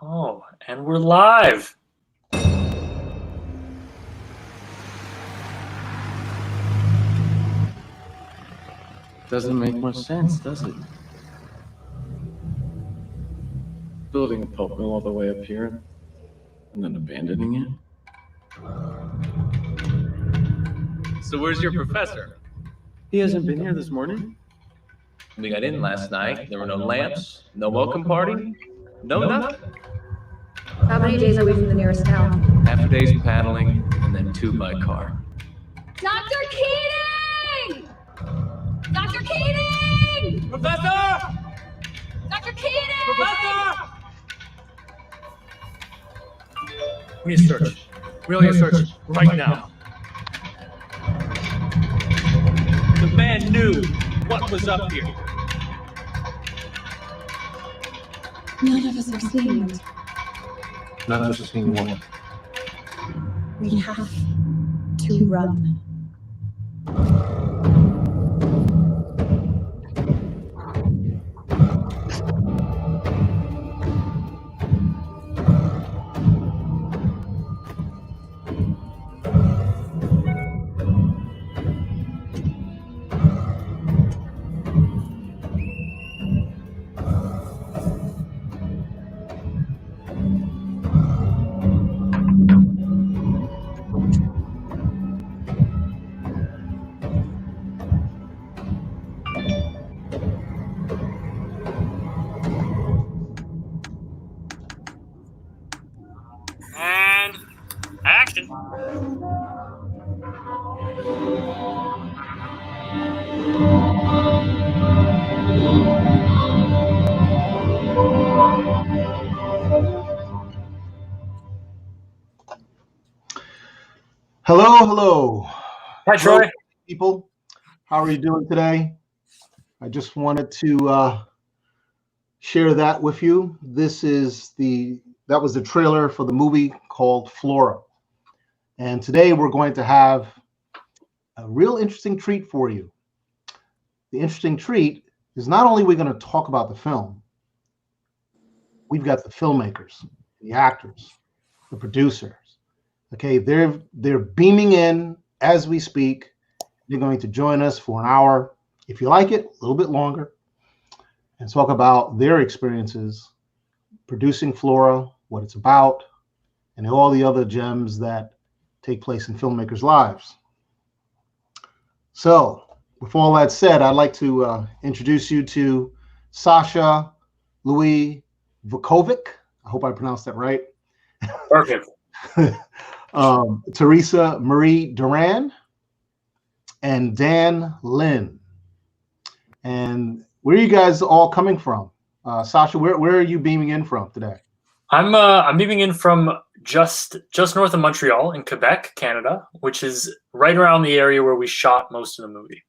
Oh, and we're live. Doesn't make much sense, does it? Building a pulp mill all the way up here and then abandoning it. So where's your professor? He hasn't been here this morning. We got in last night. There were no lamps, no welcome party, no nothing. How many days are we from the nearest town? Half a day's paddling and then 2 by car. Dr. Keating! Dr. Keating! Professor! Dr. Keating! Professor! We need to search. We need to search right now. The man knew what was up here. None of us have seen it. None of us have seen one. We have to run. And action. Hello. Hi, Troy. People. How are you doing today? I just wanted to share that with you. That was the trailer for the movie called Flora. And today we're going to have a real interesting treat for you. The interesting treat is not only are we going to talk about the film, we've got the filmmakers, the actors, the producers. Okay, they're beaming in as we speak. They're going to join us for an hour, if you like it, a little bit longer, and talk about their experiences producing Flora, what it's about, and all the other gems that take place in filmmakers' lives. So, with all that said, I'd like to introduce you to Sasha Louis Vukovic. I hope I pronounced that right. Perfect. Teresa Marie Duran, and Dan Lin. And where are you guys all coming from? Sasha, where are you beaming in from today? I'm beaming in from just north of Montreal in Quebec, Canada, which is right around the area where we shot most of the movie.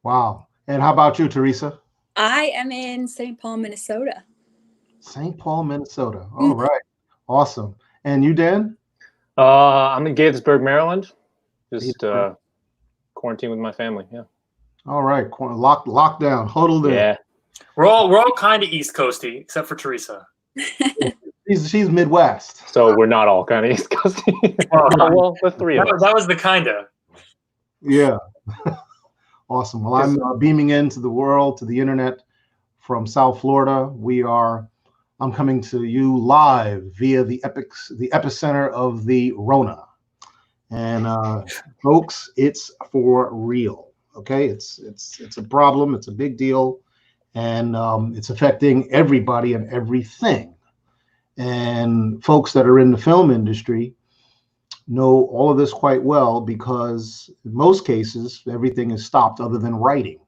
Wow. And how about you, Teresa? I am in St. Paul, Minnesota. St. Paul, Minnesota. All right. Awesome. And you, Dan? I'm in Gaithersburg, Maryland. Just quarantine with my family. Yeah. All right. Lockdown. Huddled in. Yeah. We're all kind of East Coasty, except for Teresa. She's Midwest. So we're not all kind of East Coast. Well, the three of us. That was the kinda. Yeah. Awesome. Well, I'm beaming into the world, to the internet from South Florida. I'm coming to you live via the epicenter of the Rona. And folks, it's for real. Okay, it's a problem. It's a big deal, and it's affecting everybody and everything. And folks that are in the film industry know all of this quite well, because in most cases everything is stopped other than writing,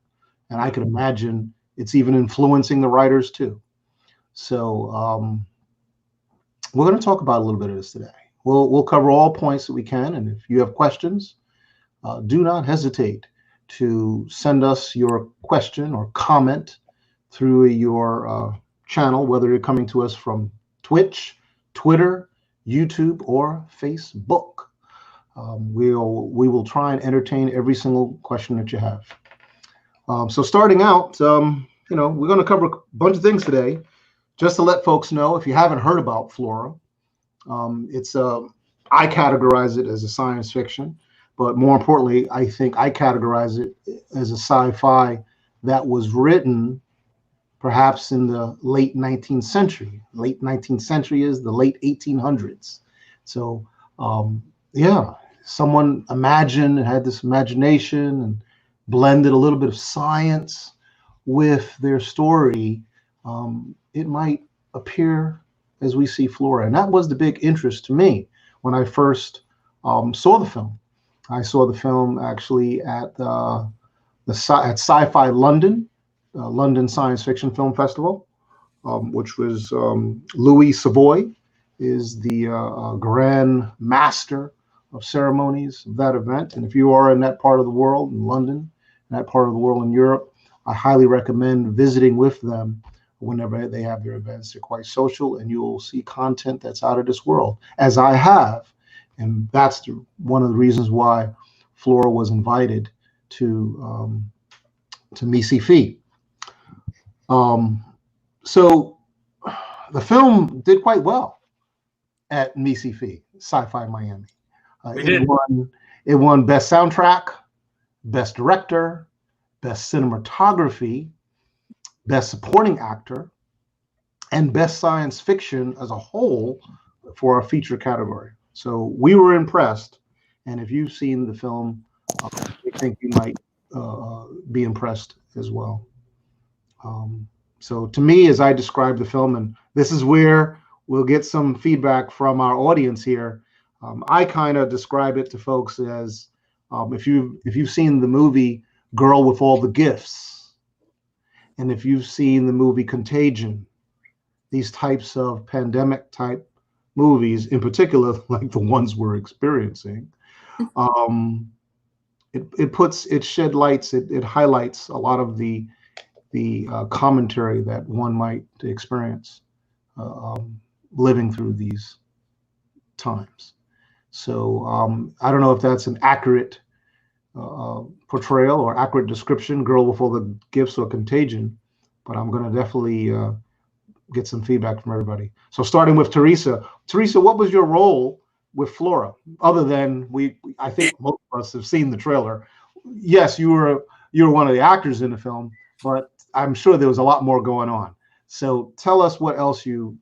and I can imagine it's even influencing the writers too. So we're going to talk about a little bit of this today. We'll cover all points that we can, and if you have questions, do not hesitate to send us your question or comment through your channel, whether you're coming to us from Twitch, Twitter, YouTube, or Facebook. We will try and entertain every single question that you have. So starting out, we're going to cover a bunch of things today. just to let folks know, if you haven't heard about Flora, I categorize it as a science fiction, but more importantly, I think I categorize it as a sci-fi that was written perhaps in the late 19th century. Late 19th century is the late 1800s. So yeah, someone imagined and had this imagination and blended a little bit of science with their story. It might appear as we see Flora. And that was the big interest to me when I first saw the film. I saw the film actually at SciFi London, London Science Fiction Film Festival, which was Louis Savoy is the grand master of ceremonies of that event. And if you are in that part of the world, in London, in that part of the world in Europe, I highly recommend visiting with them whenever they have their events. They're quite social, and you'll see content that's out of this world, as I have. And that's one of the reasons why Flora was invited to SciFi. So the film did quite well at SciFi Miami. It won Best Soundtrack, Best Director, Best Cinematography, Best Supporting Actor, and Best Science Fiction as a whole for our feature category. So we were impressed. And if you've seen the film, I think you might be impressed as well. So to me, as I describe the film, and this is where we'll get some feedback from our audience here, I kind of describe it to folks as if you've seen the movie Girl with All the Gifts, and if you've seen the movie Contagion, these types of pandemic type movies, in particular, like the ones we're experiencing, it shed lights, it highlights a lot of the commentary that one might experience living through these times. So I don't know if that's an accurate portrayal or accurate description, Girl with All the Gifts or Contagion, but I'm going to definitely get some feedback from everybody. So starting with Teresa. Teresa, what was your role with Flora? Other than I think most of us have seen the trailer. Yes, you were one of the actors in the film, but I'm sure there was a lot more going on. So tell us what else you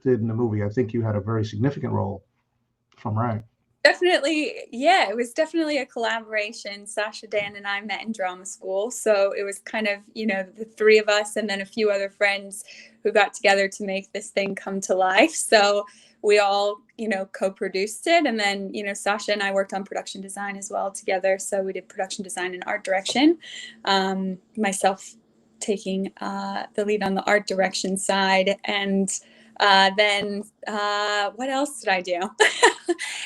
did in the movie. I think you had a very significant role, if I'm right. Definitely, yeah, it was definitely a collaboration. Sasha, Dan, and I met in drama school. So it was kind of, the three of us and then a few other friends who got together to make this thing come to life. So we all, co-produced it. And then, Sasha and I worked on production design as well together. So we did production design and art direction. Myself taking the lead on the art direction side. And then what else did I do?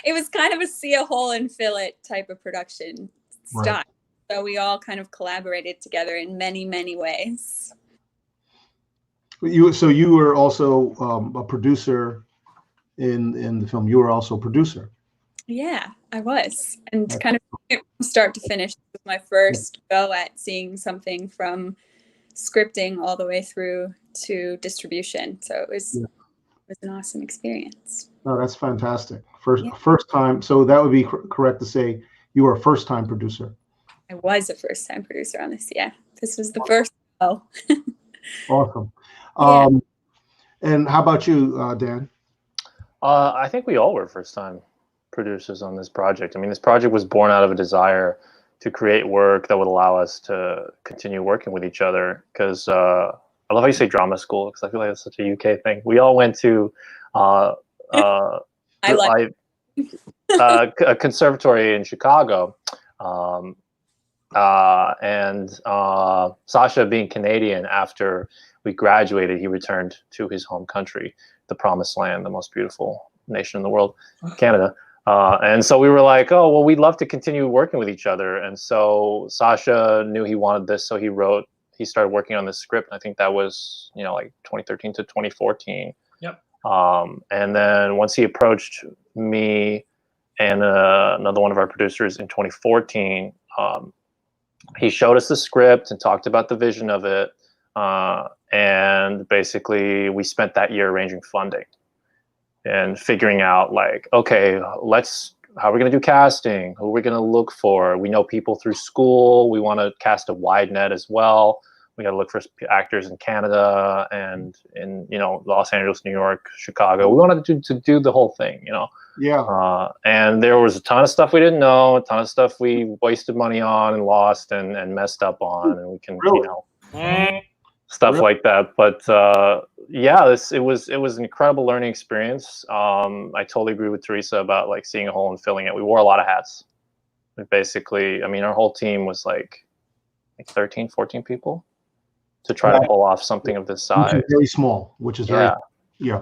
It was kind of a see a hole and fill it type of production style. Right. So we all kind of collaborated together in many, many ways. So you were also a producer in the film. You were also a producer. Yeah, I was. And kind of from start to finish, it was my first go at seeing something from scripting all the way through to distribution. So it was an awesome experience. Oh, that's fantastic. First time. So that would be correct to say you were a first time producer. I was a first time producer on this. Yeah, this was the first. Oh, awesome. Yeah. And how about you, Dan? I think we all were first time producers on this project. I mean, this project was born out of a desire to create work that would allow us to continue working with each other. Because I love how you say drama school, because I feel like it's such a UK thing. We all went to a conservatory in Chicago, and Sasha, being Canadian, after we graduated, he returned to his home country, the promised land, the most beautiful nation in the world, Canada. And so we were like, oh, well, we'd love to continue working with each other. And so Sasha knew he wanted this, so he started working on this script. I think that was, like 2013 to 2014. Yep. And then once he approached me and another one of our producers in 2014, he showed us the script and talked about the vision of it. and basically we spent that year arranging funding and figuring out like, okay, how are we going to do casting? Who are we going to look for? We know people through school. We want to cast a wide net as well. We got to look for actors in Canada and in, Los Angeles, New York, Chicago. We wanted to do the whole thing, Yeah. And there was a ton of stuff we didn't know, a ton of stuff we wasted money on and lost and messed up on, and we can, Really? stuff Really? like that. But yeah, it was an incredible learning experience. I totally agree with Teresa about like seeing a hole and filling it. We wore a lot of hats. We basically, our whole team was like 13, 14 people to try to pull off something of this size. Which is very small, which is very, yeah.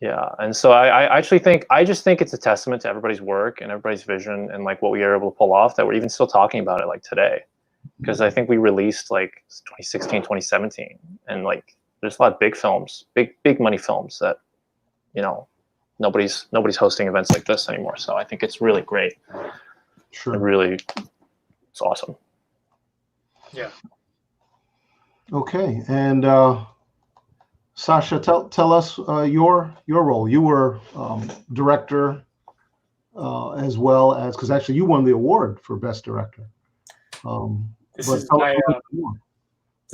Yeah, and so I actually think it's a testament to everybody's work and everybody's vision and like what we are able to pull off that we're even still talking about it like today, because I think we released like 2016, 2017, and like there's a lot of big films, big money films that nobody's hosting events like this anymore. So I think it's really great. Sure. It's awesome. Yeah. Okay, and Sasha, tell us your role. You were director as well as, because actually you won the award for best director. This is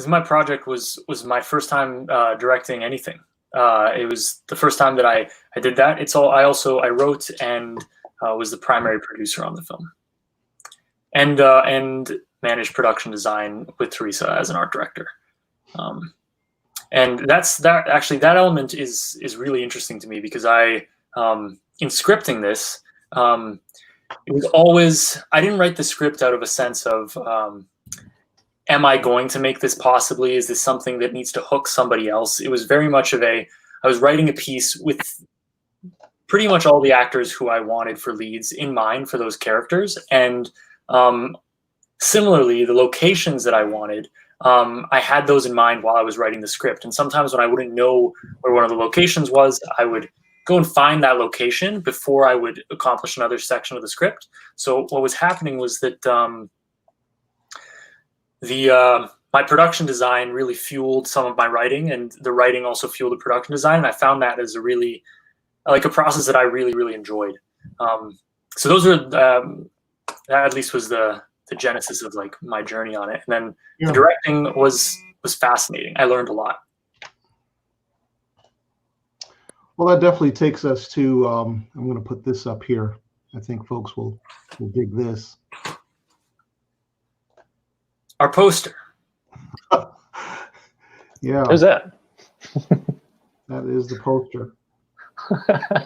my project. Was my first time directing anything. It was the first time that I did that. I wrote and was the primary producer on the film, and managed production design with Teresa as an art director. And that element is really interesting to me, because in scripting this, it was always, I didn't write the script out of a sense of, am I going to make this possibly? Is this something that needs to hook somebody else? It was very much I was writing a piece with pretty much all the actors who I wanted for leads in mind for those characters. And similarly, the locations that I wanted, I had those in mind while I was writing the script. And sometimes when I wouldn't know where one of the locations was, I would go and find that location before I would accomplish another section of the script. So what was happening was that my production design really fueled some of my writing, and the writing also fueled the production design. And I found that as a process that I really, really enjoyed. So those were, that at least was the genesis of like my journey on it. And then the directing was fascinating. I learned a lot. Well, that definitely takes us to, I'm going to put this up here. I think folks will dig this. Our poster. Yeah. Who's that? That is the poster.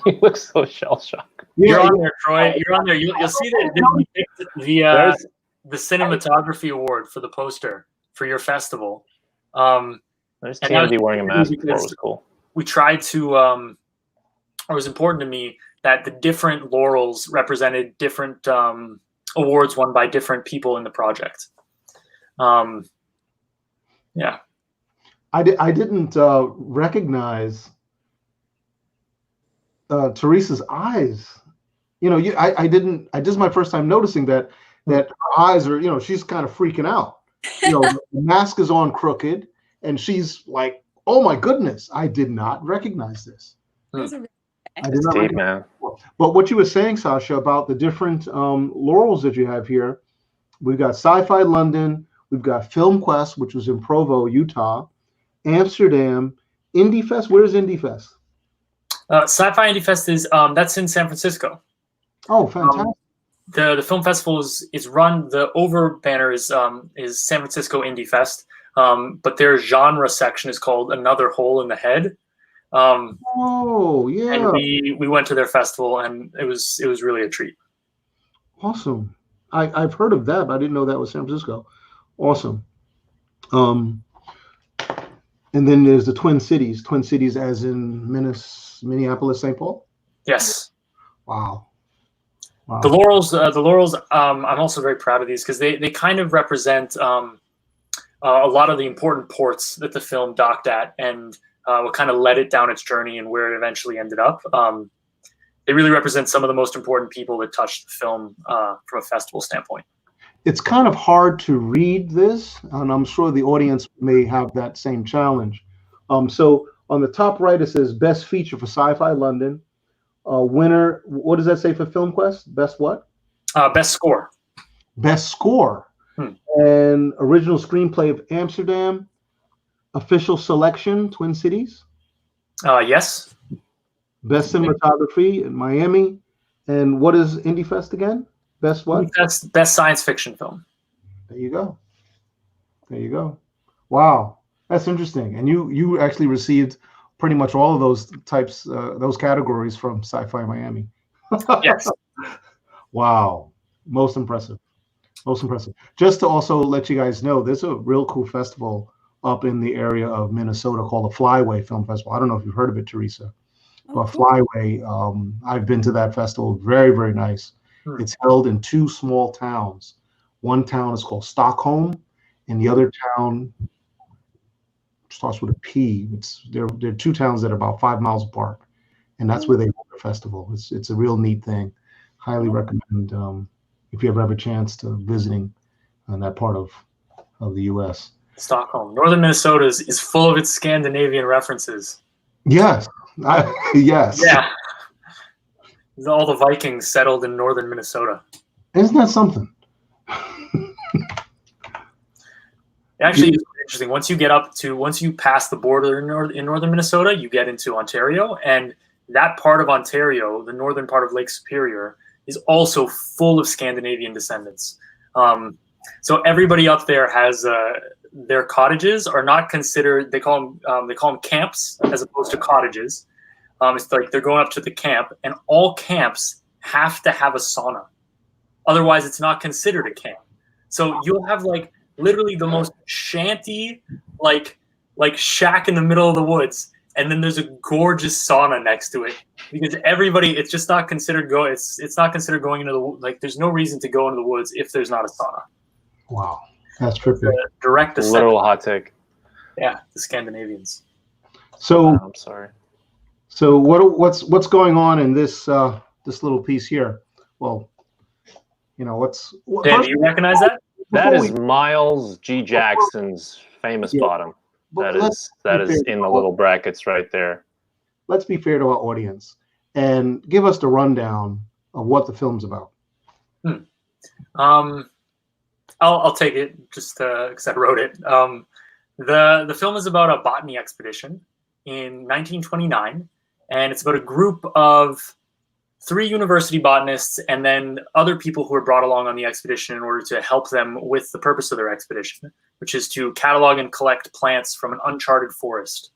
He looks so shell-shocked. Yeah, You're on there, Troy. You're on there. You'll see that the Cinematography Award for the poster for your festival. There's TMD wearing a mask before. It was cool. We tried to, or it was important to me that the different laurels represented different awards won by different people in the project. Yeah. I didn't recognize Teresa's eyes. This is my first time noticing that her eyes are, she's kind of freaking out. The mask is on crooked, and she's like, "Oh my goodness, I did not recognize this." I did not deep, man. But what you were saying, Sasha, about the different laurels that you have here, we've got Sci-Fi London, we've got Film Quest, which was in Provo, Utah, Amsterdam, Indie Fest. Where's Indie Fest? Sci-Fi Indie Fest is that's in San Francisco. Oh, fantastic! The film festival is run. The over banner is San Francisco Indie Fest, but their genre section is called Another Hole in the Head. Oh yeah! And we went to their festival, and it was really a treat. Awesome. I've heard of that, but I didn't know that was San Francisco. Awesome. And then there's the Twin Cities as in Minneapolis, St. Paul. Yes. Wow. The laurels. I'm also very proud of these because they kind of represent a lot of the important ports that the film docked at, and what kind of led it down its journey and where it eventually ended up. They really represent some of the most important people that touched the film from a festival standpoint. it's kind of hard to read this, and I'm sure the audience may have that same challenge. So on the top right, it says Best Feature for Sci-Fi London. Winner, what does that say for Film Quest? Best what? Best score. Best score. And original screenplay of Amsterdam. Official selection, Twin Cities. Yes. Best cinematography in Miami. And what is Indie Fest again? Best what? Best science fiction film. There you go. There you go. Wow, that's interesting. And you actually received pretty much all of those types, those categories from SciFi Miami. Yes. Wow, most impressive. Most impressive. Just to also let you guys know, there's a real cool festival up in the area of Minnesota called the Flyway Film Festival. I don't know if you've heard of it, Teresa. But Flyway, I've been to that festival. Very, very nice. It's held in 2 small towns. One town is called Stockholm, and the other town starts with a P. There are 2 towns that are about 5 miles apart, and that's where they hold the festival. It's a real neat thing. Highly recommend if you ever have a chance to visiting in that part of the U.S. Stockholm, northern Minnesota is full of its Scandinavian references. Yes. Yes. Yeah. All the Vikings settled in northern Minnesota. Isn't that something? Actually, it's interesting. Once you pass the border in northern Minnesota, you get into Ontario, and that part of Ontario, the northern part of Lake Superior, is also full of Scandinavian descendants. So everybody up there has their cottages are not considered. They call them camps as opposed to cottages. It's like they're going up to the camp, and all camps have to have a sauna. Otherwise, it's not considered a camp. So you'll have like literally the most shanty, like shack in the middle of the woods, and then there's a gorgeous sauna next to it because everybody. It's just not considered It's not considered going into the There's no reason to go into the woods if there's not a sauna. Wow, that's trippy. Direct descent. Literal hot take. Yeah, the Scandinavians. So I'm sorry. So what's going on in this this little piece here? Well, Dan, do you recognize that? That is Miles G. Jackson's famous bottom. That is in the little brackets right there. Let's be fair to our audience and give us the rundown of what the film's about. I'll take it just because I wrote it. The film is about a botany expedition in 1929, and it's about a group of 3 university botanists and then other people who were brought along on the expedition in order to help them with the purpose of their expedition, which is to catalog and collect plants from an uncharted forest.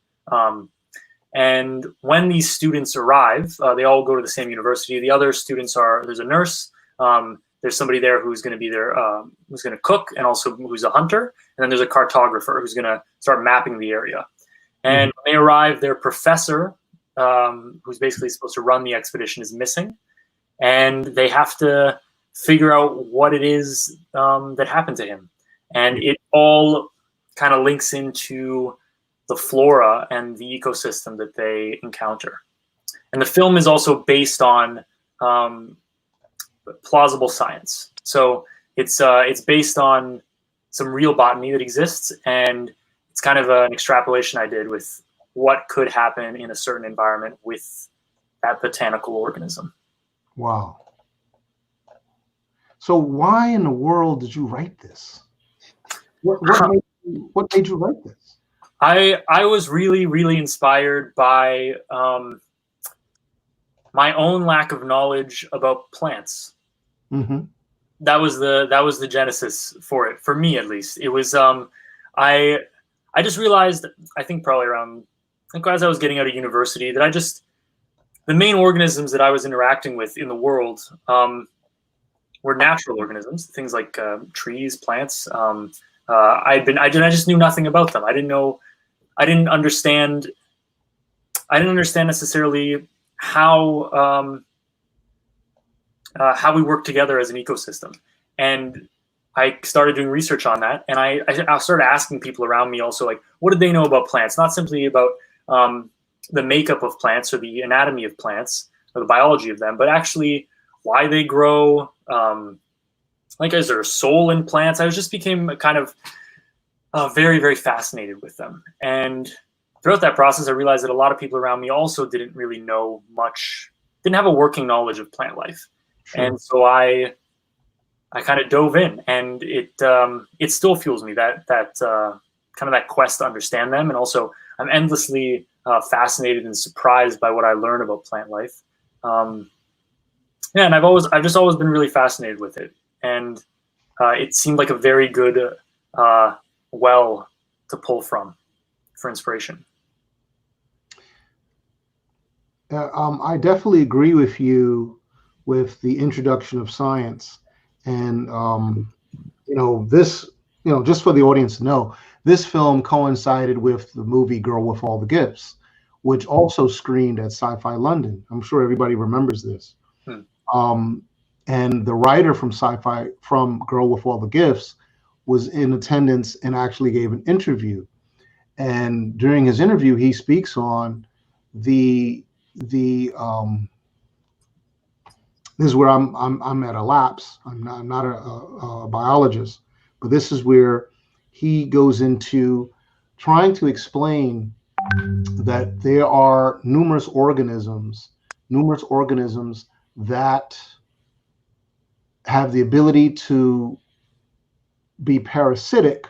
And when these students arrive, they all go to the same university. The other students there's a nurse, there's somebody there who's going to be there, who's going to cook, and also who's a hunter. And then there's a cartographer who's going to start mapping the area. And when they arrive, their professor, who's basically supposed to run the expedition, is missing. And they have to figure out what it is that happened to him. And it all kind of links into the flora and the ecosystem that they encounter. And the film is also based on plausible science. So it's based on some real botany that exists, and it's kind of an extrapolation I did with what could happen in a certain environment with that botanical organism. Wow. So why in the world did you write this? What made you write this? I was really, really inspired by my own lack of knowledge about plants. Mm-hmm. That was the genesis for it, for me at least. It was I just realized, I think probably around, as I was getting out of university, that the main organisms that I was interacting with in the world were natural organisms, things like trees, plants. I just knew nothing about them. I didn't understand necessarily how we work together as an ecosystem. And I started doing research on that, and I started asking people around me also, like, what did they know about plants? Not simply about the makeup of plants or the anatomy of plants or the biology of them, but actually why they grow, like, is there a soul in plants? I just became kind of very, very fascinated with them. And throughout that process, I realized that a lot of people around me also didn't really know much, didn't have a working knowledge of plant life. Sure. And so I kind of dove in, and it still fuels me, that kind of that quest to understand them. And also I'm endlessly fascinated and surprised by what I learn about plant life. Yeah, and I've just always been really fascinated with it. And it seemed like a very good well to pull from for inspiration. I definitely agree with you with the introduction of science. And, this, just for the audience to know, this film coincided with the movie Girl with All the Gifts, which also screened at SciFi London. I'm sure everybody remembers this. And the writer from SciFi, from Girl with All the Gifts, was in attendance and actually gave an interview. And during his interview, he speaks on this is where I'm at a lapse. I'm not a biologist, but this is where he goes into trying to explain that there are numerous organisms that have the ability to be parasitic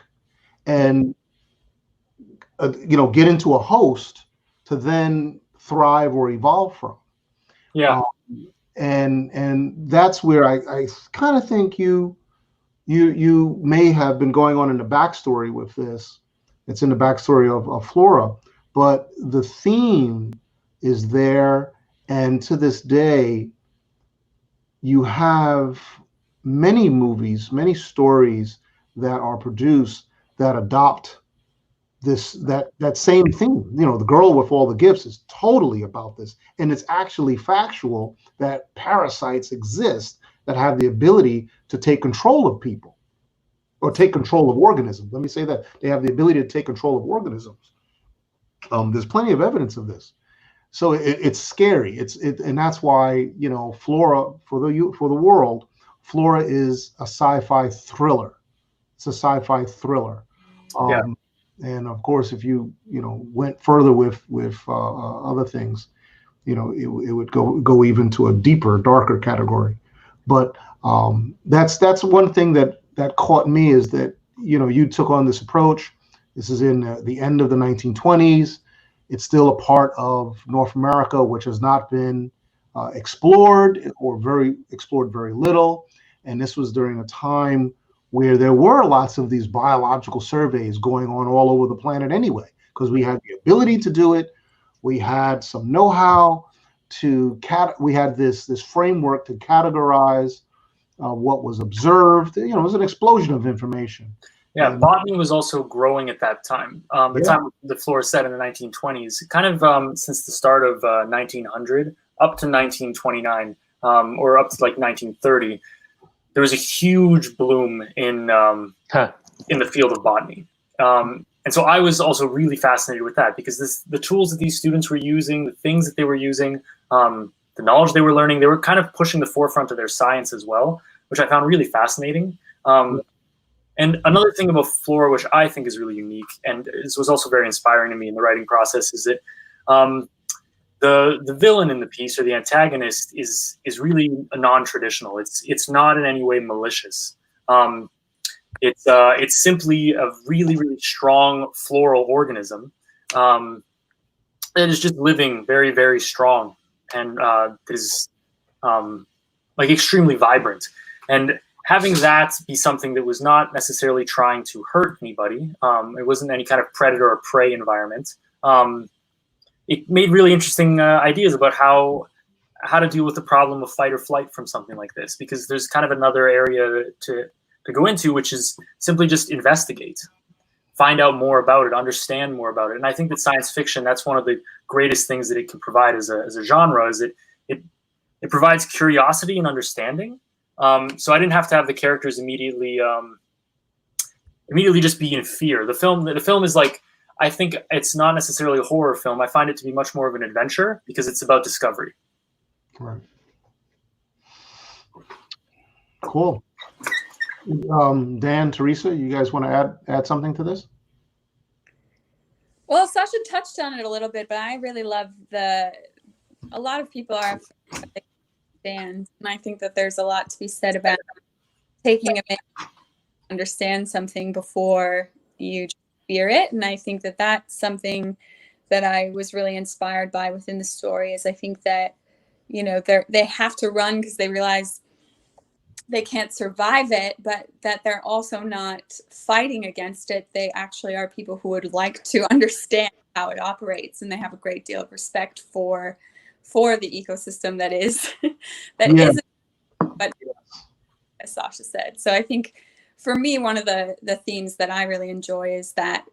and get into a host to then thrive or evolve from. Yeah. And that's where I kind of think you may have been going on in the backstory with this. It's in the backstory of Flora, but the theme is there. And to this day, you have many movies, many stories that are produced that adopt that same theme. The Girl with All the Gifts is totally about this, and it's actually factual that parasites exist that have the ability to take control of people or take control of organisms. Let me say that they have the ability to take control of organisms. There's plenty of evidence of this, so it's scary. And that's why Flora, for the world, Flora is a sci-fi thriller. It's a sci-fi thriller. Yeah. And of course, if you went further with other things, it would go even to a deeper, darker category. But that's one thing that caught me, is that you took on this approach. This is in the end of the 1920s. It's still a part of North America, which has not been explored or explored very little. And this was during a time where there were lots of these biological surveys going on all over the planet anyway, because we had the ability to do it. We had some know-how we had this framework to categorize what was observed. It was an explosion of information. Yeah, botany was also growing at that time. The time that Flora set in the 1920s, kind of since the start of 1900 up to 1929, or up to like 1930, there was a huge bloom in the field of botany. And so I was also really fascinated with that, because the tools that these students were using, the things that they were using, the knowledge they were learning, they were kind of pushing the forefront of their science as well, which I found really fascinating. And another thing about Flora, which I think is really unique, and this was also very inspiring to me in the writing process, is that the villain in the piece, or the antagonist, is really a non-traditional. It's not in any way malicious. It's simply a really, really strong floral organism that is just living very, very strong, and is like extremely vibrant. And having that be something that was not necessarily trying to hurt anybody, it wasn't any kind of predator or prey environment. It made really interesting ideas about how to deal with the problem of fight or flight from something like this, because there's kind of another area to go into, which is simply just investigate, find out more about it, understand more about it. And I think that science fiction, that's one of the greatest things that it can provide as a genre, is it provides curiosity and understanding. So I didn't have to have the characters immediately just be in fear. The film is like, I think it's not necessarily a horror film. I find it to be much more of an adventure, because it's about discovery. Right. Cool. Dan, Teresa, you guys want to add something to this? Well, Sasha touched on it a little bit, but I really love a lot of people are fans, and I think that there's a lot to be said about taking a minute to understand something before you fear it. And I think that that's something that I was really inspired by within the story. Is I think that, you know, they have to run because they realize they can't survive it, but that they're also not fighting against it. They actually are people who would like to understand how it operates, and they have a great deal of respect for the ecosystem that is isn't, but as Sasha said. So I think for me, one of the themes that I really enjoy is that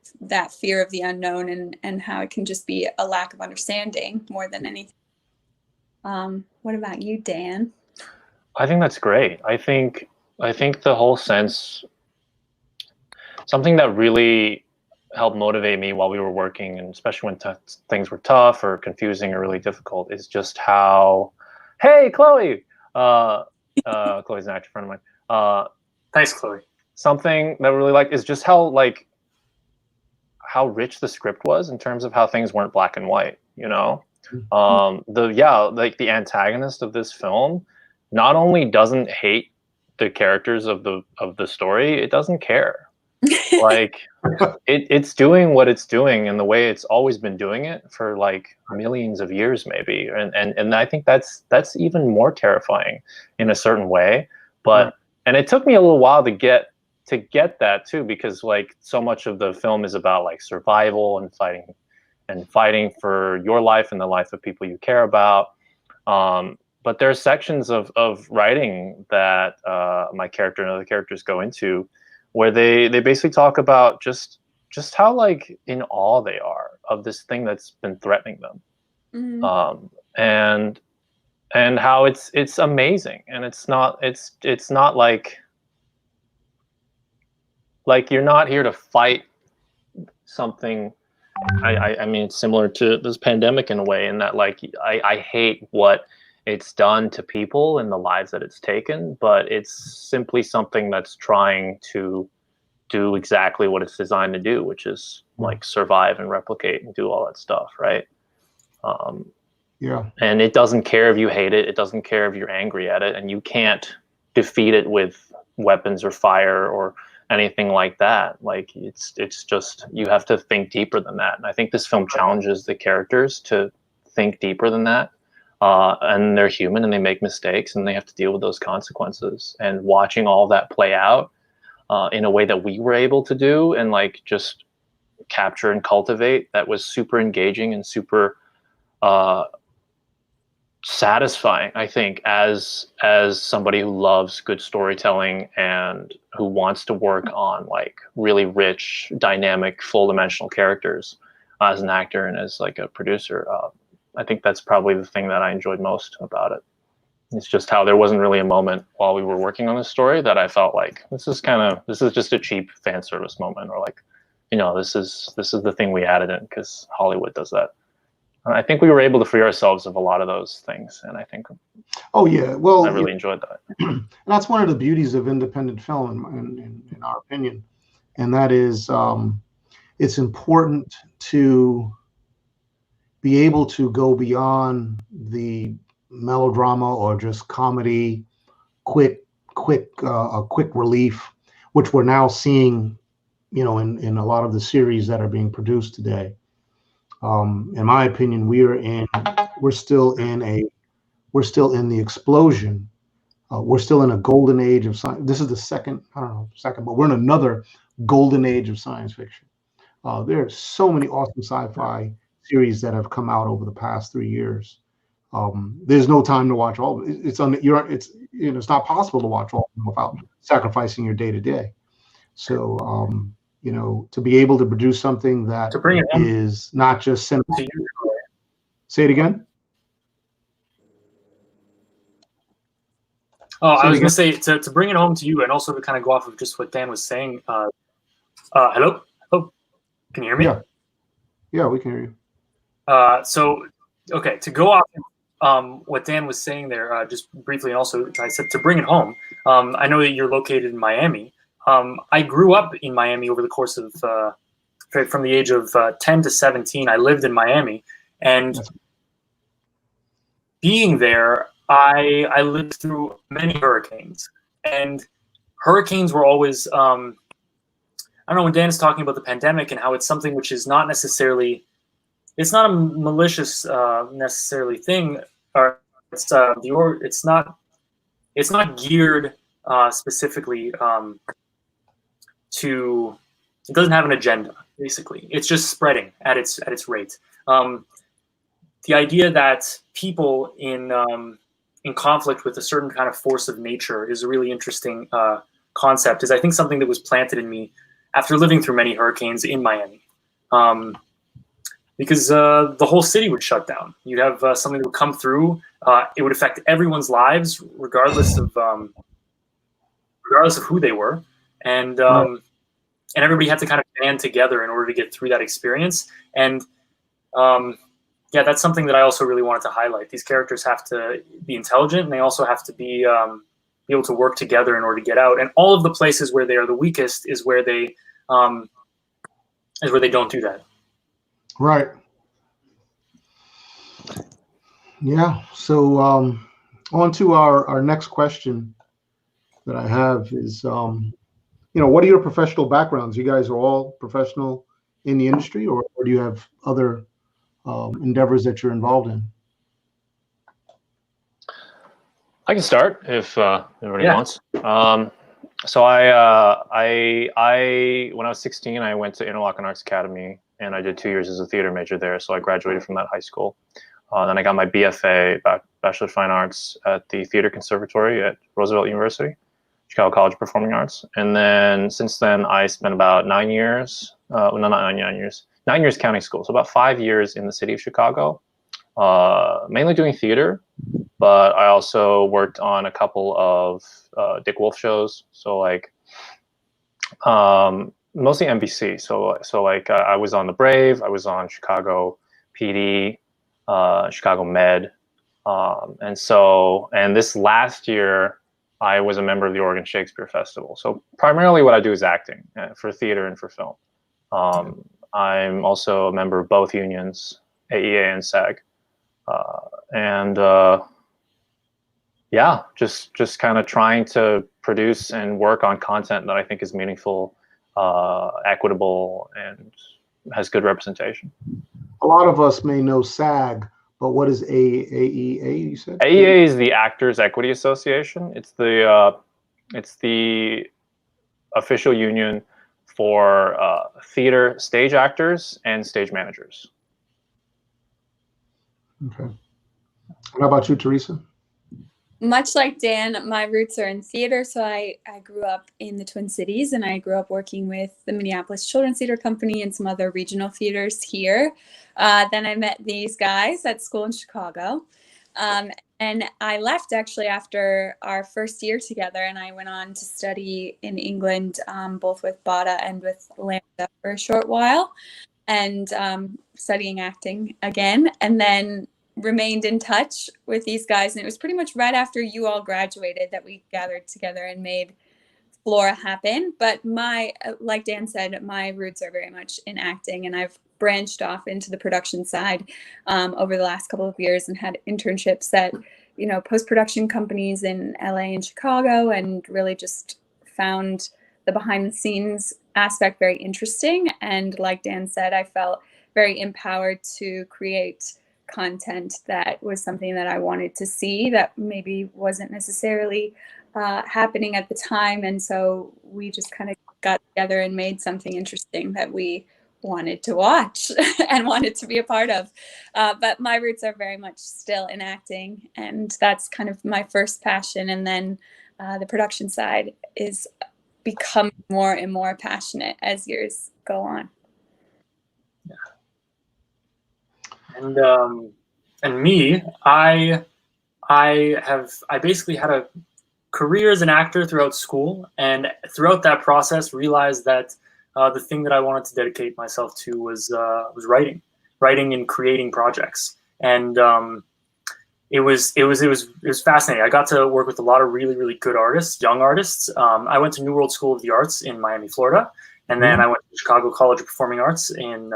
fear of the unknown and how it can just be a lack of understanding more than anything. What about you, Dan? I think that's great. I think the whole sense, something that really helped motivate me while we were working, and especially when things were tough or confusing or really difficult, is just how, hey, Chloe, Chloe's an actor friend of mine. Thanks, Chloe. Something that I really liked is just how rich the script was in terms of how things weren't black and white, you know? The antagonist of this film not only doesn't hate the characters of the story, it doesn't care. Like it's doing what it's doing in the way it's always been doing it for like millions of years, maybe. And I think that's even more terrifying in a certain way. But and it took me a little while to get that too, because like so much of the film is about like survival and fighting for your life and the life of people you care about. But there are sections of writing that my character and other characters go into where they basically talk about just how like in awe they are of this thing that's been threatening them. Mm-hmm. And how it's amazing, and it's not like you're not here to fight something. I mean, it's similar to this pandemic in a way, in that like I hate what it's done to people and the lives that it's taken, but it's simply something that's trying to do exactly what it's designed to do, which is like survive and replicate and do all that stuff, right? And it doesn't care if you hate it. It doesn't care if you're angry at it, and you can't defeat it with weapons or fire or anything like that. Like it's just, you have to think deeper than that. And I think this film challenges the characters to think deeper than that. And they're human and they make mistakes and they have to deal with those consequences. And watching all that play out in a way that we were able to do and like just capture and cultivate, that was super engaging and super satisfying, I think, as somebody who loves good storytelling and who wants to work on like really rich, dynamic, full-dimensional characters as an actor and as like a producer. I think that's probably the thing that I enjoyed most about it. It's just how there wasn't really a moment while we were working on this story that I felt like this is just a cheap fan service moment, or like, you know, this is the thing we added in because Hollywood does that. I think we were able to free ourselves of a lot of those things, and I think. Oh yeah, well, I really enjoyed that. And that's one of the beauties of independent film, in our opinion, and that is, it's important to be able to go beyond the melodrama or just comedy, quick relief, which we're now seeing, you know, in a lot of the series that are being produced today. In my opinion, we're still in the explosion. We're still in a golden age of science. This is the second, but we're in another golden age of science fiction. There are so many awesome sci-fi series that have come out over the past 3 years. There's no time to watch all of it. It's not possible to watch all of them without sacrificing your day to day. So, you know, to be able to produce something that is not just simple. Say it again. Oh, I was going to say to bring it home to you, and also to kind of go off of just what Dan was saying. Hello? Oh, can you hear me? Yeah, we can hear you. So, okay, to go off what Dan was saying there, just briefly, and also I said to bring it home. I know that you're located in Miami. I grew up in Miami over the course of from the age of 10 to 17. I lived in Miami, and being there, I lived through many hurricanes, and hurricanes were always. I don't know, when Dan is talking about the pandemic and how it's something which is not necessarily, it's not a malicious necessarily thing, or it's not geared specifically to. It doesn't have an agenda. Basically, it's just spreading at its rate. The idea that people in conflict with a certain kind of force of nature is a really interesting concept. Is I think something that was planted in me after living through many hurricanes in Miami, because the whole city would shut down. You'd have something that would come through. It would affect everyone's lives, regardless of who they were, and everybody had to kind of band together in order to get through that experience. And yeah, that's something that I also really wanted to highlight. These characters have to be intelligent, and they also have to be able to work together in order to get out. And all of the places where they are the weakest is where they don't do that. Right. Yeah. So on to our next question that I have is, what are your professional backgrounds? You guys are all professional in the industry, or do you have other endeavors that you're involved in? I can start if everybody wants. So I when I was 16, I went to Interlochen Arts Academy, and I did 2 years as a theater major there. So I graduated from that high school. Then I got my BFA, Bachelor of Fine Arts, at the Theater Conservatory at Roosevelt University, Chicago College of Performing Arts. And then since then, I spent about 9 years, well, not 9 years, 9 years counting school. So about 5 years in the city of Chicago, mainly doing theater. But I also worked on a couple of Dick Wolf shows. So like mostly NBC. So like I was on The Brave, I was on Chicago PD, Chicago Med. And this last year, I was a member of the Oregon Shakespeare Festival. So primarily what I do is acting for theater and for film. I'm also a member of both unions, AEA and SAG. Yeah, just kind of trying to produce and work on content that I think is meaningful, equitable, and has good representation. A lot of us may know SAG, but what is AEA? You said AEA is the Actors Equity Association. It's the official union for theater stage actors and stage managers. Okay. How about you, Teresa? Much like Dan, my roots are in theater. So I grew up in the Twin Cities, and I grew up working with the Minneapolis Children's Theater Company and some other regional theaters here. Then I met these guys at school in Chicago. And I left actually after our first year together, and I went on to study in England, both with Bada and with Lambda for a short while, and studying acting again. And then remained in touch with these guys, and it was pretty much right after you all graduated that we gathered together and made Flora happen. But like Dan said, my roots are very much in acting, and I've branched off into the production side over the last couple of years, and had internships at post-production companies in LA and Chicago, and really just found the behind the scenes aspect very interesting. And like Dan said, I felt very empowered to create content that was something that I wanted to see that maybe wasn't necessarily happening at the time. And so we just kind of got together and made something interesting that we wanted to watch and wanted to be a part of. But my roots are very much still in acting, and that's kind of my first passion. And then the production side is becoming more and more passionate as years go on. And me, I basically had a career as an actor throughout school, and throughout that process realized that the thing that I wanted to dedicate myself to was writing and creating projects. And it was fascinating. I got to work with a lot of really, really good artists, young artists. I went to New World School of the Arts in Miami, Florida, and then I went to Chicago College of Performing Arts in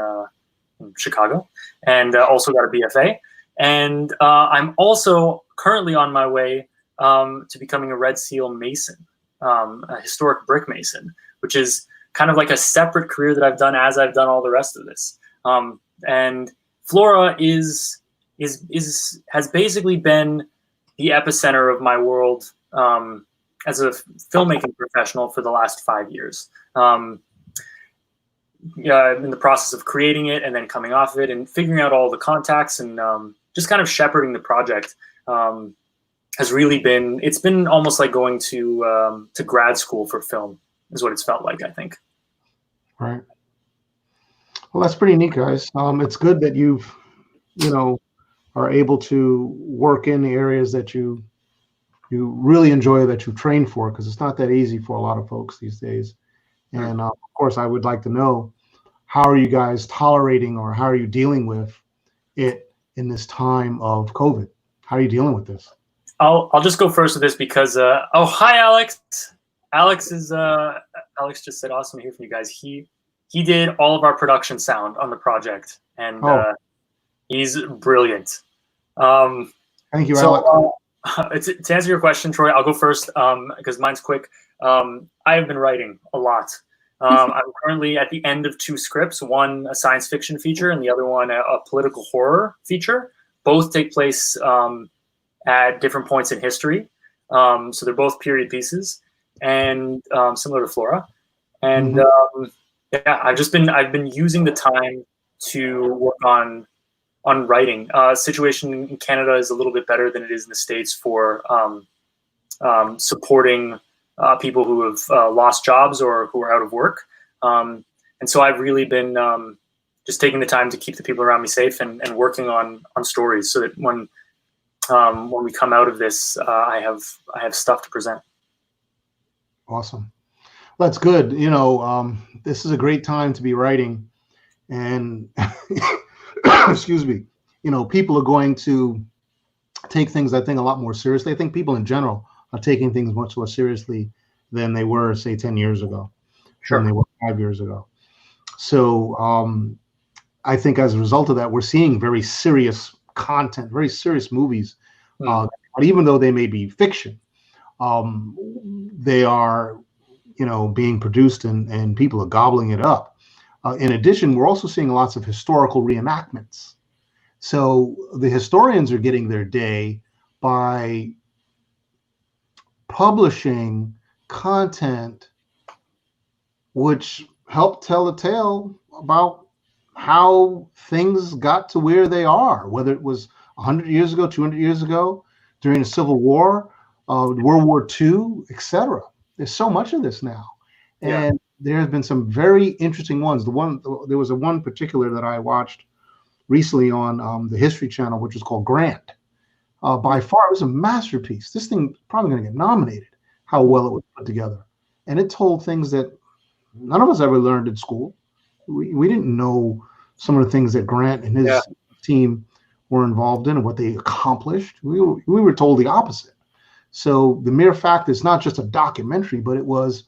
Chicago, and also got a BFA. And I'm also currently on my way to becoming a Red Seal Mason, a historic brick mason, which is kind of like a separate career that I've done as I've done all the rest of this. And Flora has basically been the epicenter of my world as a filmmaking professional for the last 5 years. In the process of creating it and then coming off of it and figuring out all the contacts and just kind of shepherding the project has really been, it's been almost like going to grad school for film is what it's felt like, I think. Right. Well, that's pretty neat, guys. It's good that you've, are able to work in the areas that you really enjoy, that you train for, because it's not that easy for a lot of folks these days. And of course, I would like to know, how are you guys tolerating, or how are you dealing with it in this time of COVID? How are you dealing with this? I'll just go first with this because hi Alex. Alex just said awesome to hear from you guys. He did all of our production sound on the project, and he's brilliant. Thank you, Alex. To answer your question, Troy, I'll go first because mine's quick. I have been writing a lot. I'm currently at the end of 2 scripts, one a science fiction feature and the other one a political horror feature. Both take place at different points in history. So they're both period pieces and similar to Flora. And I've been using the time to work on writing. Situation in Canada is a little bit better than it is in the States for supporting people who have lost jobs or who are out of work. And so I've really been just taking the time to keep the people around me safe and working on stories so that when we come out of this, I have stuff to present. Awesome. That's good. This is a great time to be writing, and excuse me, people are going to take things, I think, a lot more seriously. I think people in general are taking things much more seriously than they were, say, 10 years ago, than they were 5 years ago. So I think as a result of that, we're seeing very serious content, very serious movies. But even though they may be fiction, they are, being produced and people are gobbling it up. In addition, we're also seeing lots of historical reenactments. So the historians are getting their day by publishing content which help tell a tale about how things got to where they are, whether it was 100 years ago, 200 years ago, during the Civil War, World War II, etc. There's so much of this now. And there have been some very interesting ones. There was one particular that I watched recently on the History Channel, which is called Grant. By far, it was a masterpiece. This thing probably going to get nominated, how well it was put together. And it told things that none of us ever learned in school. We didn't know some of the things that Grant and his team were involved in and what they accomplished. We were told the opposite. So the mere fact it's not just a documentary, but it was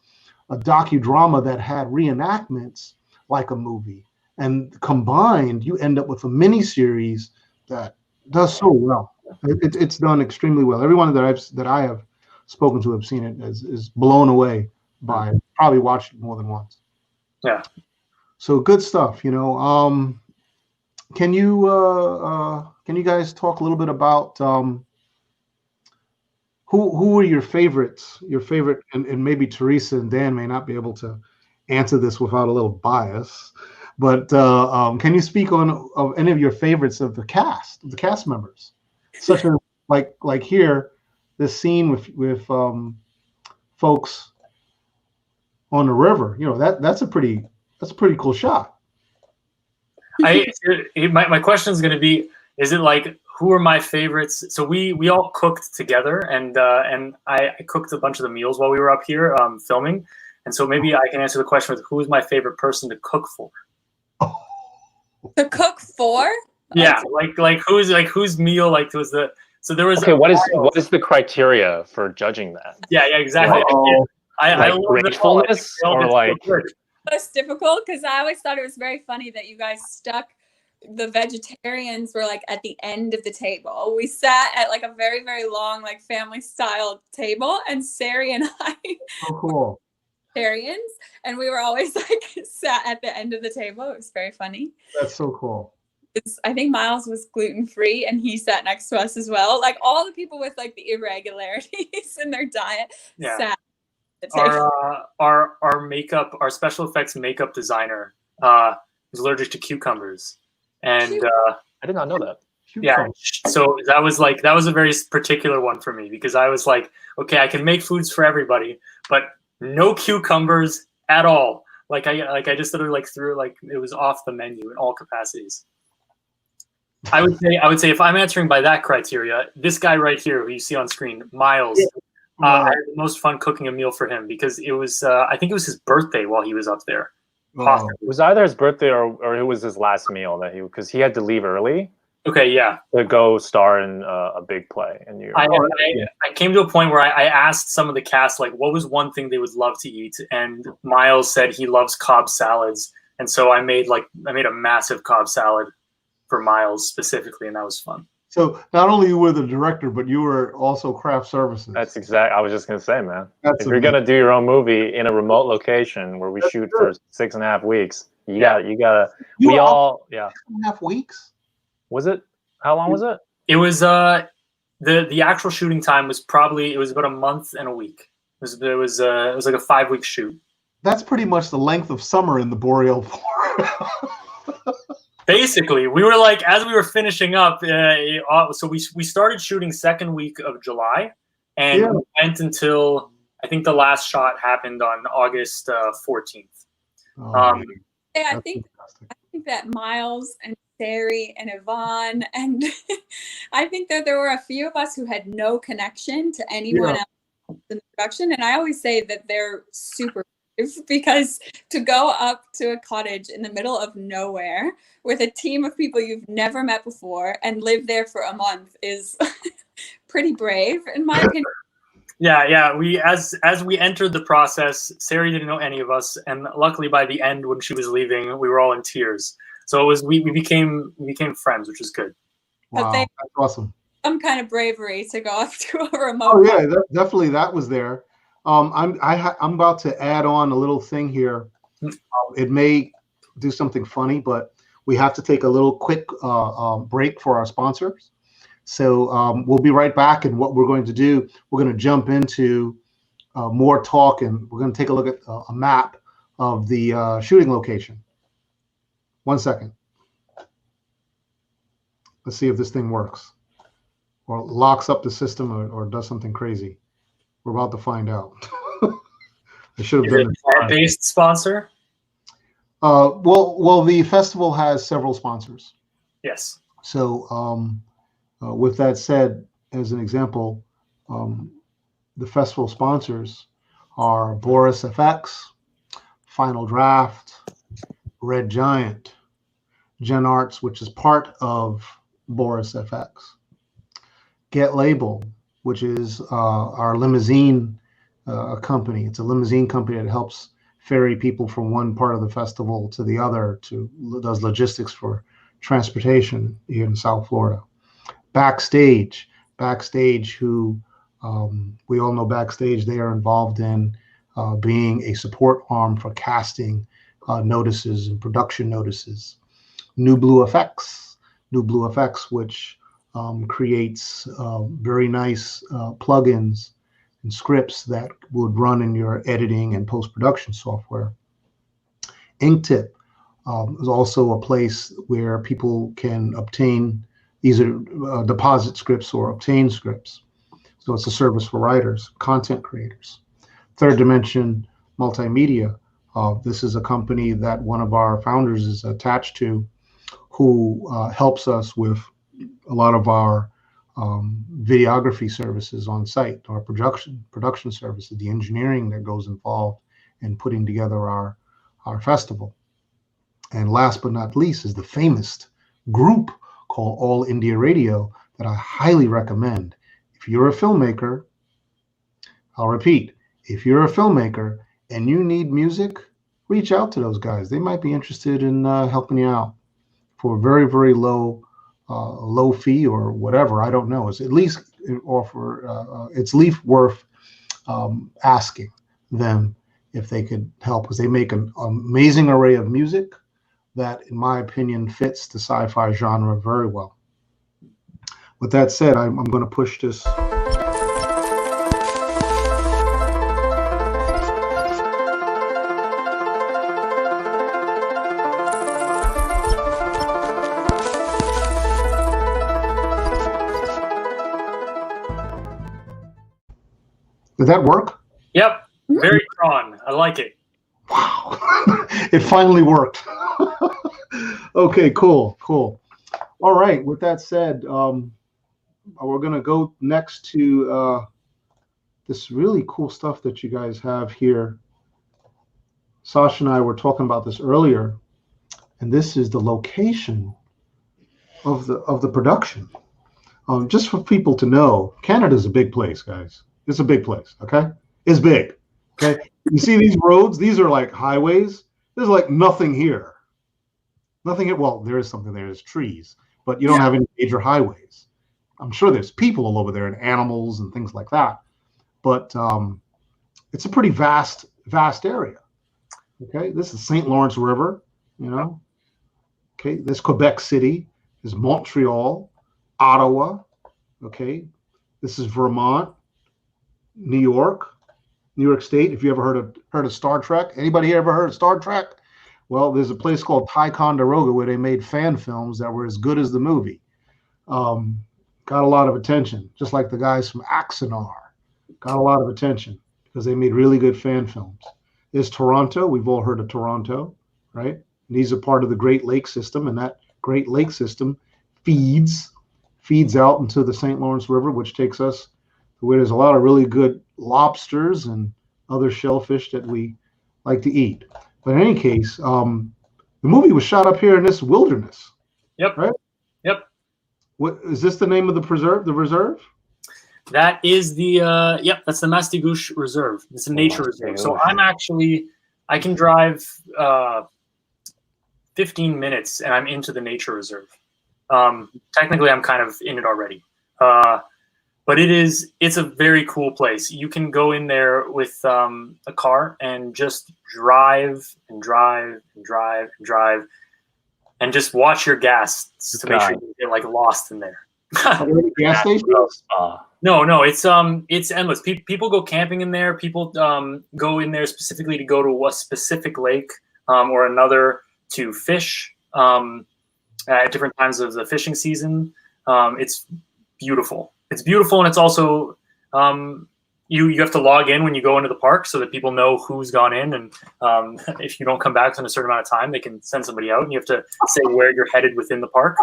a docudrama that had reenactments like a movie. And combined, you end up with a mini-series that does so well. It's done extremely well. Everyone that I have spoken to have seen it is blown away by it. Probably watched it more than once. Yeah. So good stuff. Can you guys talk a little bit about who are your favorites? Your favorite, and maybe Teresa and Dan may not be able to answer this without a little bias, but can you speak of any of your favorites of the cast members, such as like here, this scene with folks on the river? That's a pretty cool shot. My question is going to be: is it like, who are my favorites? So we all cooked together, and I cooked a bunch of the meals while we were up here filming, and so maybe I can answer the question with who is my favorite person to cook for. To cook for? Yeah, like whose meal was the So there was Okay, what is the criteria for judging that? Yeah, exactly. Uh-oh. I Like love it all. gratefulness They all or did so like good. Most difficult because I always thought it was very funny that you guys stuck the vegetarians were like at the end of the table. We sat at like a very, very long, like family style table, and Sari and I So cool. vegetarians, and we were always like sat at the end of the table. It was very funny. That's so cool. I think Miles was gluten-free and he sat next to us as well. Like all the people with like the irregularities in their diet sat at the table. Our special effects makeup designer was allergic to cucumbers. And I did not know that. yeah, so that was a very particular one for me because I was like, okay, I can make foods for everybody, but no cucumbers at all. I just literally threw it was off the menu in all capacities. I would say if I'm answering by that criteria, this guy right here who you see on screen, Miles, I had the most fun cooking a meal for him because it was I think it was his birthday while he was up there. Oh. It was either his birthday or it was his last meal that because he had to leave early. Okay, yeah. To go star in a big play in New York. I came to a point where I asked some of the cast what was one thing they would love to eat, and Miles said he loves Cobb salads, and so I made a massive Cobb salad for Miles specifically, and that was fun. So not only you were the director, but you were also craft services. That's exact. I was just gonna say, man. If you're gonna do your own movie in a remote location where we shoot for 6.5 weeks, you gotta. We all 6.5 weeks. Was it? How long was it? It was the actual shooting time was about a month and a week. It was like a 5-week shoot. That's pretty much the length of summer in the boreal forest. Basically, we were as we were finishing up, so we started shooting second week of July, and we went until I think the last shot happened on August 14th. I think that Miles and Sari and Yvonne and I think that there were a few of us who had no connection to anyone else in the production, and I always say that they're super brave because to go up to a cottage in the middle of nowhere with a team of people you've never met before and live there for a month is pretty brave in my opinion. Yeah. We as we entered the process, Sari didn't know any of us, and luckily by the end when she was leaving, we were all in tears. So it was we became friends, which was good. Wow, that's awesome. Some kind of bravery to go up to a remote. Oh yeah, definitely that was there. I'm about to add on a little thing here. It may do something funny, but we have to take a little quick break for our sponsors. So we'll be right back, and what we're going to do, we're going to jump into more talk, and we're going to take a look at a map of the shooting location. 1 second. Let's see if this thing works or locks up the system or does something crazy. We're about to find out. I should have done it. Based sponsor? Well, the festival has several sponsors. Yes. So with that said, as an example, the festival sponsors are Boris FX, Final Draft, Red Giant, Gen Arts, which is part of Boris FX, Get Label, which is our limousine company. It's a limousine company that helps ferry people from one part of the festival to the other, does logistics for transportation here in South Florida. Backstage, who we all know Backstage, they are involved in being a support arm for casting notices and production notices. New Blue Effects, which creates very nice plugins and scripts that would run in your editing and post-production software. Inktip is also a place where people can obtain either deposit scripts or obtain scripts. So it's a service for writers, content creators. Third Dimension Multimedia. This is a company that one of our founders is attached to, who helps us with a lot of our videography services on site, our production services, the engineering that goes involved in putting together our festival. And last but not least is the famous group called All India Radio that I highly recommend. If you're a filmmaker, I'll repeat, if you're a filmmaker and you need music, reach out to those guys. They might be interested in helping you out for a very, very low fee or whatever. I don't know. It's at least offer. It's least worth asking them if they could help, because they make an amazing array of music that, in my opinion, fits the sci-fi genre very well. With that said, I'm going to push this. Did that work? Yep. Very drawn. I like it. Wow. It finally worked. Okay, cool. All right. With that said, we're going to go next to this really cool stuff that you guys have here. Sasha and I were talking about this earlier, and this is the location of the production. Just for people to know, Canada's a big place, guys. It's a big place, okay? It's big, okay? You see these roads? These are like highways. There's like nothing here. Nothing here. Well, there is something there. There's trees, but you don't have any major highways. I'm sure there's people all over there and animals and things like that. But it's a pretty vast area, okay? This is St. Lawrence River, you know? Okay, there's Quebec City. There's Montreal, Ottawa, okay? This is Vermont. New York State. If you ever heard of Star Trek, anybody here ever heard of Star Trek? Well, there's a place called Ticonderoga where they made fan films that were as good as the movie. Got a lot of attention, just like the guys from Axanar got a lot of attention because they made really good fan films. There's Toronto. We've all heard of Toronto, right? And these are part of the Great Lakes system, and that Great Lakes system feeds out into the St. Lawrence River, which takes us where there's a lot of really good lobsters and other shellfish that we like to eat. But in any case, the movie was shot up here in this wilderness. Yep. Right? Yep. What is this the name of the preserve? The reserve? That is the that's the Mastigouche Reserve. It's a nature reserve. So I can drive 15 minutes and I'm into the nature reserve. Technically, I'm kind of in it already. But it's a very cool place. You can go in there with a car and just drive and just watch your gas to make sure you get like lost in there. Gas station? No, it's endless. People go camping in there. People go in there specifically to go to a specific lake or another to fish at different times of the fishing season. It's beautiful. It's beautiful, and it's also you have to log in when you go into the park so that people know who's gone in, and if you don't come back in a certain amount of time, they can send somebody out, and you have to say where you're headed within the park.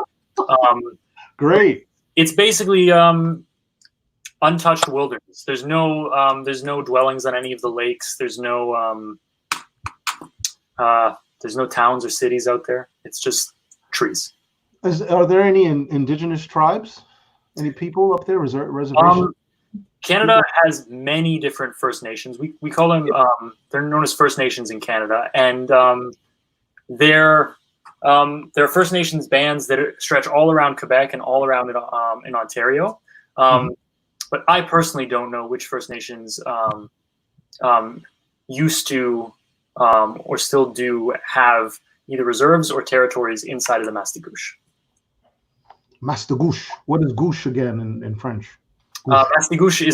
Great. It's basically untouched wilderness. There's no dwellings on any of the lakes. There's no towns or cities out there. It's just trees. Are there any indigenous tribes? Any people up there? Reservation? Canada has many different First Nations. We call them they're known as First Nations in Canada, and they're First Nations bands that stretch all around Quebec and all around in Ontario. But I personally don't know which First Nations used to or still do have either reserves or territories inside of the Mastigouche. Mastigouche. What is gouche again in French? Mastigouche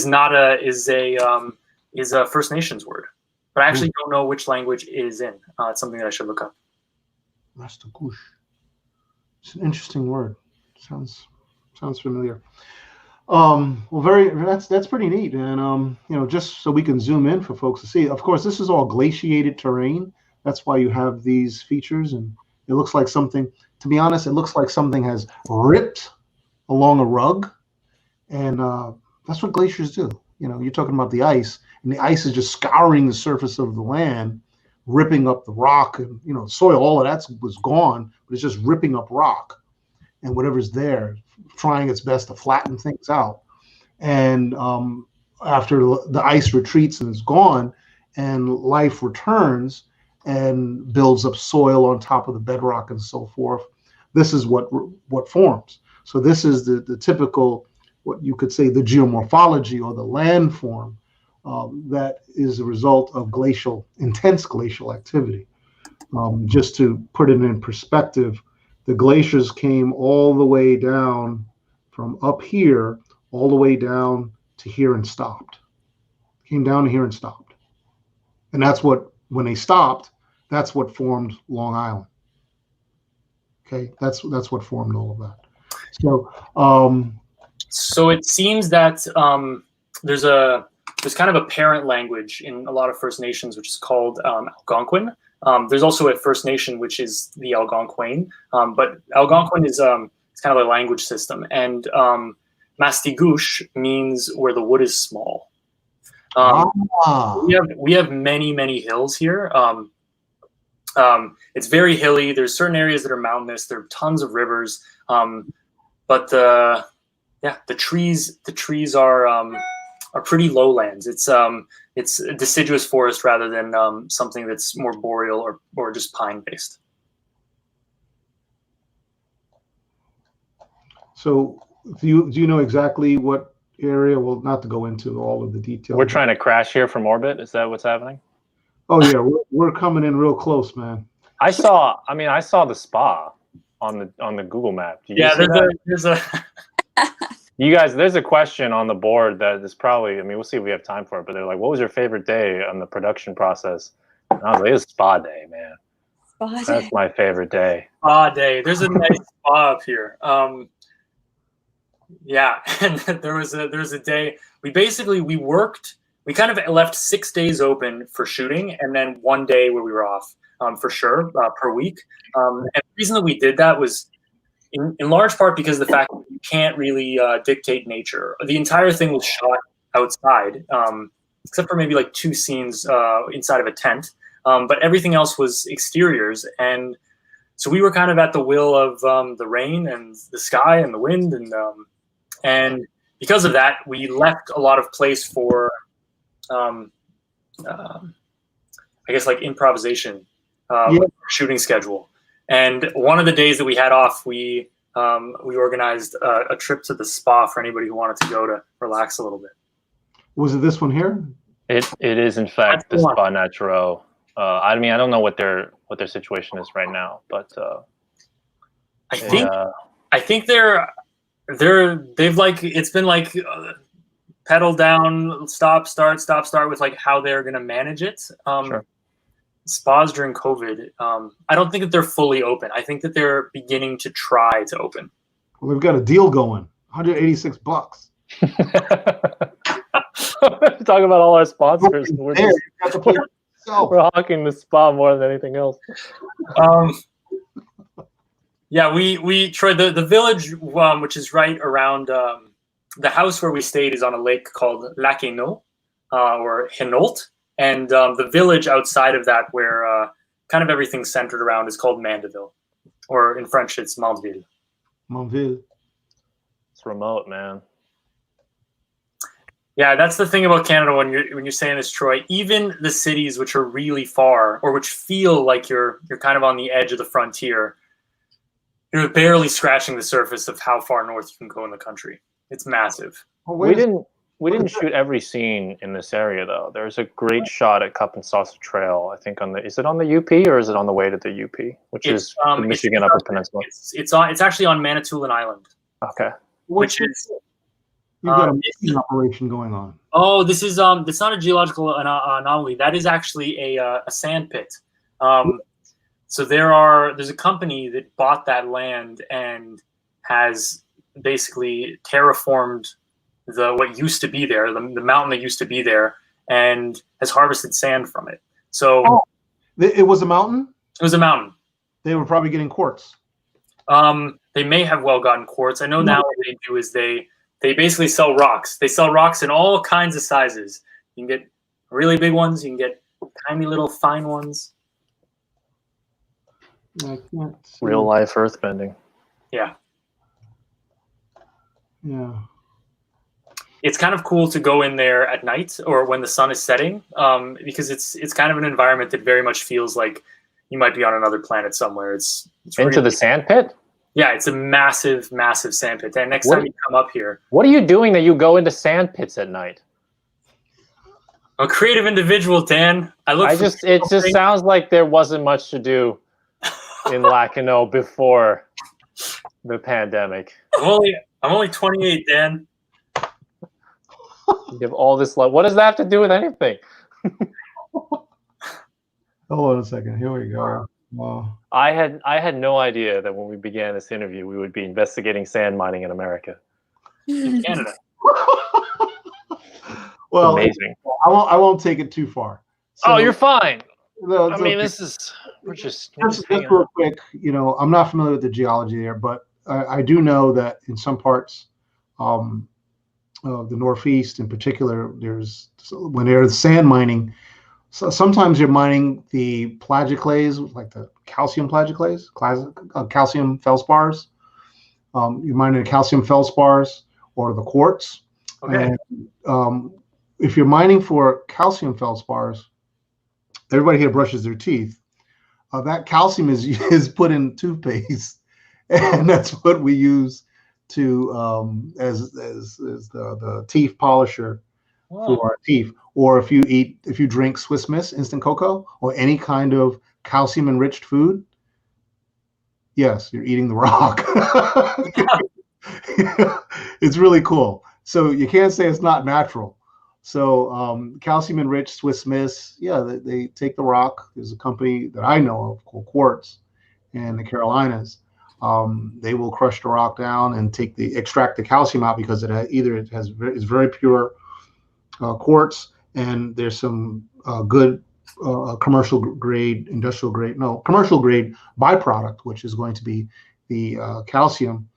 is a First Nations word, but I actually don't know which language it is in. It's something that I should look up. Mastigouche. It's an interesting word. Sounds familiar. That's pretty neat, and just so we can zoom in for folks to see. Of course, this is all glaciated terrain. That's why you have these features, and it looks like something. To be honest, it looks like something has ripped along a rug, and that's what glaciers do. You're talking about the ice, and the ice is just scouring the surface of the land, ripping up the rock, and soil. All of that was gone, but it's just ripping up rock. and whatever's there, trying its best to flatten things out. And after the ice retreats and is gone, and life returns and builds up soil on top of the bedrock and so forth, this is what forms. So this is the typical, what you could say, the geomorphology or the landform that is a result of intense glacial activity. Just to put it in perspective, the glaciers came all the way down from up here, all the way down to here and stopped. Came down to here and stopped. And that's what, when they stopped, that's what formed Long Island. Okay, that's what formed all of that. So, so it seems that there's kind of a parent language in a lot of First Nations, which is called Algonquin. There's also a First Nation, which is the Algonquin, but Algonquin is it's kind of a language system, and Mastigouche means where the wood is small. We have many hills here. It's very hilly. There's certain areas that are mountainous. There are tons of rivers, but the trees are pretty lowlands. It's a deciduous forest rather than something that's more boreal or just pine based. So do you know exactly what area? Well, not to go into all of the details. We're trying to crash here from orbit. Is that what's happening? Oh yeah, we're coming in real close, man. I saw the spa on the Google map. There's a You guys, there's a question on the board that is probably, we'll see if we have time for it, but they're like, what was your favorite day on the production process? And I was like, it was spa day, man. Spa day. That's my favorite day. spa day. There's a nice spa up here. Yeah, and there was a day we worked. We kind of left 6 days open for shooting, and then 1 day where we were off for sure per week. And the reason that we did that was in large part because of the fact that you can't really dictate nature. The entire thing was shot outside, except for maybe like 2 scenes inside of a tent. But everything else was exteriors, and so we were kind of at the will of the rain and the sky and the wind, and because of that, we left a lot of place for, I guess, like improvisation, shooting schedule. And one of the days that we had off, we organized a trip to the spa for anybody who wanted to go to relax a little bit. Was it this one here? It is in fact the Spa Naturel. I don't know what their situation is right now, but I think they've like, it's been like pedal down, stop, start with like how they're gonna manage it. Sure. Spas during COVID, I don't think that they're fully open. I think that they're beginning to try to open. Well, they've got a deal going, $186. Talking about all our sponsors. We're hawking the spa more than anything else. Yeah, we tried the village, which is right around the house where we stayed is on a lake called Lac Hainaut, or Hainaut. And the village outside of that, where kind of everything's centered around, is called Mandeville, or in French, it's Mandeville. Mandeville. It's remote, man. Yeah, that's the thing about Canada when you're saying this, Troy. Even the cities which are really far, or which feel like you're kind of on the edge of the frontier, you're barely scratching the surface of how far north you can go in the country. It's massive. We didn't shoot every scene in this area though. There's a great shot at Cup and Saucer Trail. I think is it on the UP or is it on the way to the UP, which is the Michigan Upper Peninsula? It's actually on Manitoulin Island. Okay. Which is you've got a missing operation going on. Oh, this is it's not a geological anomaly. That is actually a sand pit. So there's a company that bought that land and has basically terraformed what used to be there, the mountain that used to be there, and has harvested sand from it. So it was a mountain? It was a mountain. They were probably getting quartz. They may have well gotten quartz. I know now what they do is they basically sell rocks. They sell rocks in all kinds of sizes. You can get really big ones. You can get tiny little fine ones. Real life earthbending. Yeah. Yeah. It's kind of cool to go in there at night or when the sun is setting, because it's kind of an environment that very much feels like you might be on another planet somewhere. It's Into really, the sand pit? yeah, it's a massive, massive sand pit. And next time you come up here, What are you doing that you go into sand pits at night? I'm a creative individual, Dan. It just sounds like there wasn't much to do in Lacanau before the pandemic. I'm only 28, Dan. You have all this love. What does that have to do with anything? Hold on a second. Here we go. Wow. I had no idea that when we began this interview, we would be investigating sand mining in America. In Canada. Well, amazing. I won't take it too far. So, you're fine. No, I mean, okay. we're just Just real quick. I'm not familiar with the geology there, but I do know that in some parts of the Northeast, in particular, when there's sand mining. So sometimes you're mining the plagioclase, like the calcium plagioclase, calcium feldspars. You're mining the calcium feldspars or the quartz. Okay. And, if you're mining for calcium feldspars, everybody here brushes their teeth. That calcium is put in toothpaste, and that's what we use to as the teeth polisher for our teeth. Or if you drink Swiss Miss instant cocoa or any kind of calcium enriched food, yes, you're eating the rock. It's really cool. So you can't say it's not natural. So calcium enriched Swiss Miss, yeah, they take the rock. There's a company that I know of called Quartz in the Carolinas. They will crush the rock down and extract the calcium out because it's very pure quartz, and there's some good commercial grade byproduct, which is going to be the calcium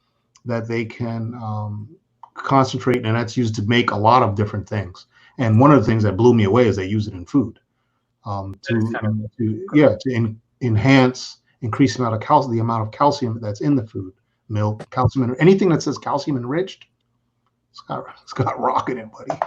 that they can concentrate, and that's used to make a lot of different things. And one of the things that blew me away is they use it in food to increase the amount of calcium that's in the food, milk, calcium, anything that says calcium enriched, it's got rock in it, buddy.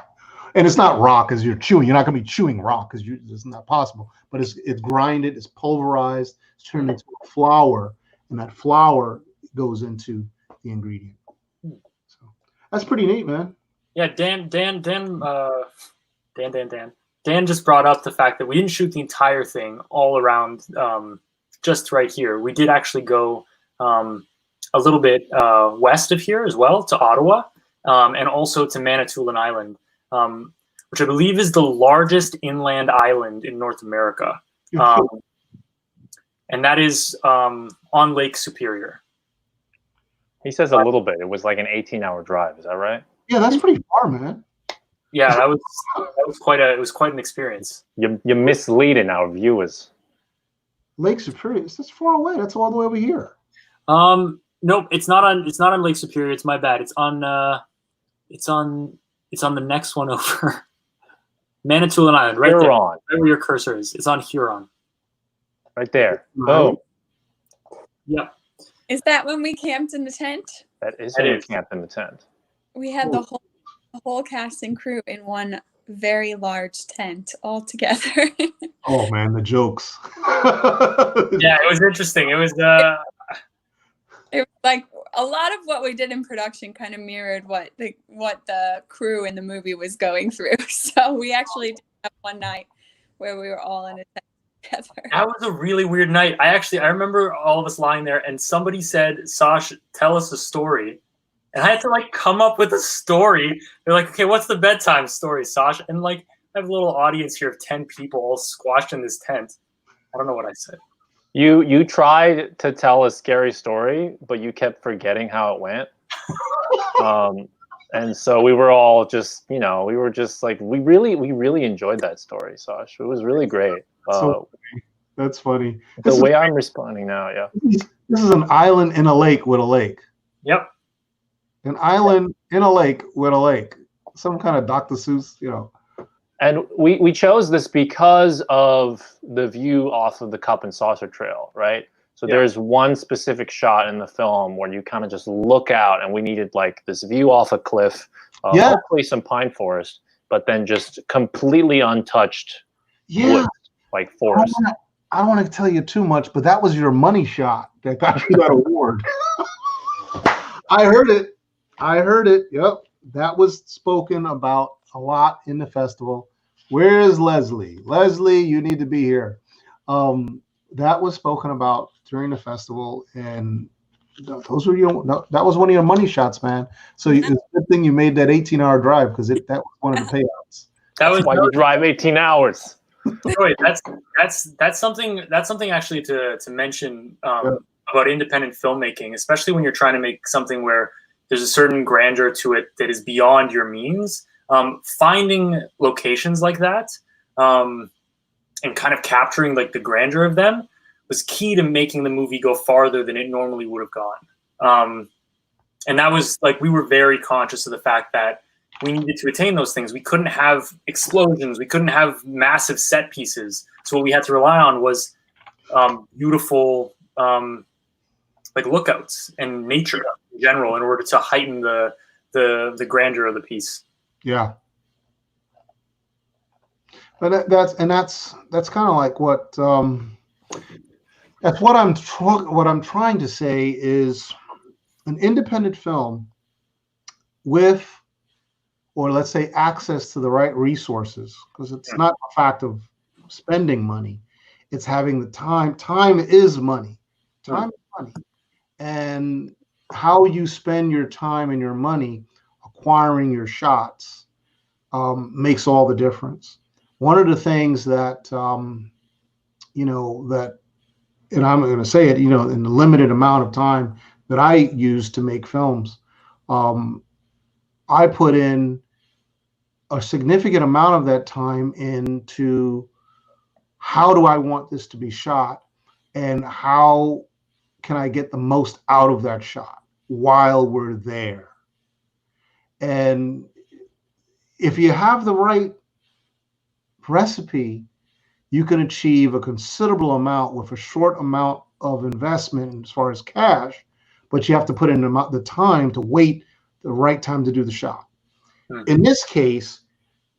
And it's not rock as you're chewing. You're not going to be chewing rock because it's not possible. But it's grinded, it's pulverized, it's turned into a flour, and that flour goes into the ingredient. So that's pretty neat, man. Yeah, Dan just brought up the fact that we didn't shoot the entire thing all around just right here. We did actually go a little bit west of here as well to Ottawa and also to Manitoulin Island, which I believe is the largest inland island in North America. And that is on Lake Superior. He says a little bit. It was like an 18-hour drive. Is that right? Yeah, that's pretty far, man. Yeah, that was quite an experience. You're misleading our viewers. Lake Superior, that's far away. That's all the way over here. Nope, it's not on Lake Superior. It's my bad. It's on the next one over. Manitoulin Island, right there. Right where your cursor is. It's on Huron. Right there. Boom. Yep. Is that when we camped in the tent? That is when we camped in the tent. We had the whole cast and crew in one very large tent all together. Oh man, the jokes. Yeah, it was interesting. It was like a lot of what we did in production kind of mirrored what the crew in the movie was going through. So we actually did have one night where we were all in a tent together. That was a really weird night. I remember all of us lying there and somebody said, "Sash, tell us a story." And I had to come up with a story. They're like, "Okay, what's the bedtime story, Sash?" And I have a little audience here of 10 people all squashed in this tent. I don't know what I said. You tried to tell a scary story, but you kept forgetting how it went. And so we were all just, we were just we really enjoyed that story, Sash. It was really great. That's funny. The way I'm responding now, yeah. This is an island in a lake with a lake. Yep. An island in a lake with a lake. Some kind of Dr. Seuss, And we chose this because of the view off of the Cup and Saucer Trail, right? So there's one specific shot in the film where you kind of just look out, and we needed like this view off a cliff, hopefully some pine forest, but then just completely untouched woods, like forest. I don't want to tell you too much, but that was your money shot that got you that award. I heard it. Yep. That was spoken about a lot in the festival. Where is Leslie? Leslie, you need to be here. That was spoken about during the festival, and that was one of your money shots, man. So it's a good thing you made that 18-hour drive, because that was one of the payouts. That's why you drive 18 hours. Joey, that's something actually to mention about independent filmmaking, especially when you're trying to make something where there's a certain grandeur to it that is beyond your means. Finding locations like that and kind of capturing like the grandeur of them was key to making the movie go farther than it normally would have gone. And that was like, we were very conscious of the fact that we needed to attain those things. We couldn't have explosions. We couldn't have massive set pieces. So what we had to rely on was beautiful like lookouts and nature in general in order to heighten the grandeur of the piece. Yeah. But that's kind of like what that's what I'm trying to say is an independent film with, or let's say, access to the right resources, because it's not a fact of spending money, it's having the time. Time is money. Time is money. And how you spend your time and your money acquiring your shots makes all the difference. One of the things that, and I'm going to say it, in the limited amount of time that I use to make films, I put in a significant amount of that time into how do I want this to be shot, and how can I get the most out of that shot while we're there. And if you have the right recipe, you can achieve a considerable amount with a short amount of investment as far as cash, but you have to put in the time to wait the right time to do the shot. In this case,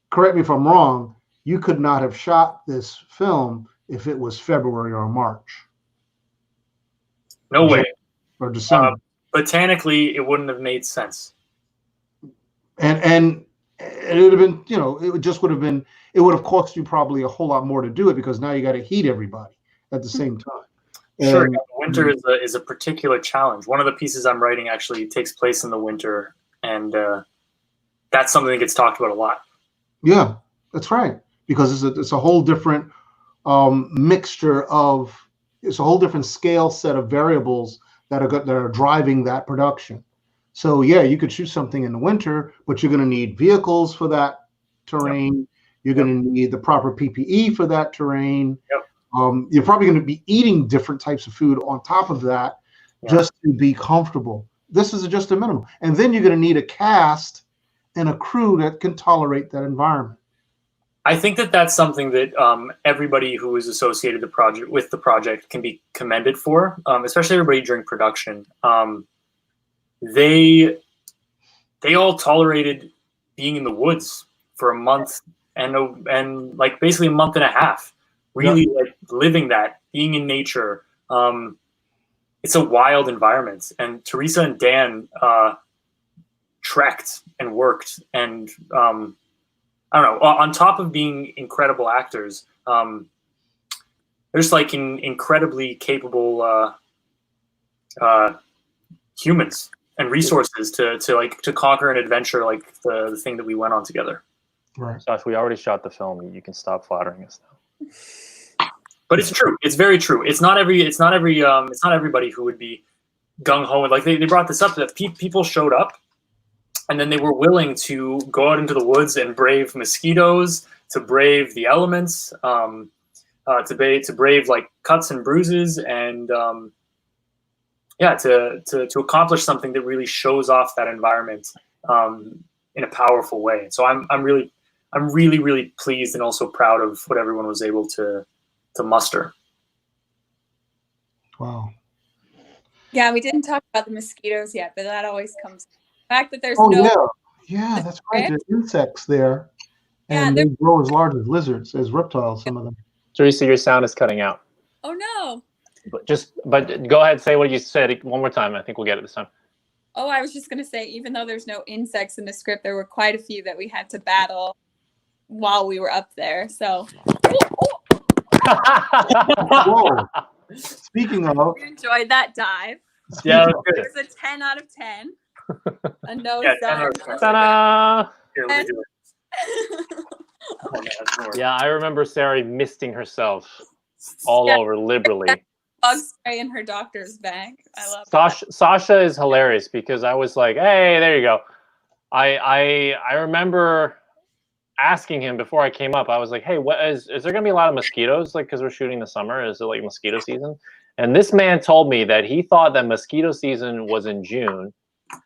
correct me if I'm wrong, you could not have shot this film if it was February or March. No way. Or December. Botanically, it wouldn't have made sense. And it would have been, it would have cost you probably a whole lot more to do it, because now you got to heat everybody at the same time. Sure, winter is a particular challenge. One of the pieces I'm writing actually takes place in the winter, and that's something that gets talked about a lot. Yeah, that's right, because it's a whole different mixture of, it's a whole different scale set of variables that are driving that production. So yeah, you could shoot something in the winter, but you're going to need vehicles for that terrain. You're going to need the proper PPE for that terrain. You're probably going to be eating different types of food on top of that just to be comfortable. This is just a minimum. And then you're going to need a cast and a crew that can tolerate that environment. I think that's something that everybody who is associated with the project can be commended for, especially everybody during production. They all tolerated being in the woods for a month and like basically a month and a half, really like living that, being in nature. It's a wild environment, and Teresa and Dan trekked and worked, and I don't know, on top of being incredible actors, they're just like incredibly capable humans and resources to conquer an adventure like the thing that we went on together. Right. Josh, we already shot the film. You can stop flattering us now. But it's true. It's very true. It's not everybody who would be gung ho. Like they brought this up, that people showed up, and then they were willing to go out into the woods and brave mosquitoes, to brave the elements, to brave like cuts and bruises, and to accomplish something that really shows off that environment in a powerful way. So I'm really pleased and also proud of what everyone was able to muster. Wow. Yeah, we didn't talk about the mosquitoes yet, but that always comes. The fact that there's Oh no. yeah, that's right. There's insects there, Yeah, and they grow as large as lizards, as reptiles. Some of them. Teresa, your sound is cutting out. Oh no. But go ahead, say what you said one more time. I think we'll get it this time. Oh, I was just gonna say, even though there's no insects in the script, there were quite a few that we had to battle while we were up there. So. Whoa. Speaking of, We enjoyed that dive. Yeah, speaking good. It was a 10 out of 10. A nose Yeah, 10 dive. out of 10. Ta-da! Here, let me do it. Oh, yeah, that's more. Yeah, I remember Sarah misting herself all over liberally. Bug spray in her doctor's bag. I love that. Sasha is hilarious because I was like, "Hey, there you go." I remember asking him before I came up. I was like, "Hey, what is there going to be a lot of mosquitoes? Like, because we're shooting the summer, is it like mosquito season?" And this man told me that he thought that mosquito season was in June,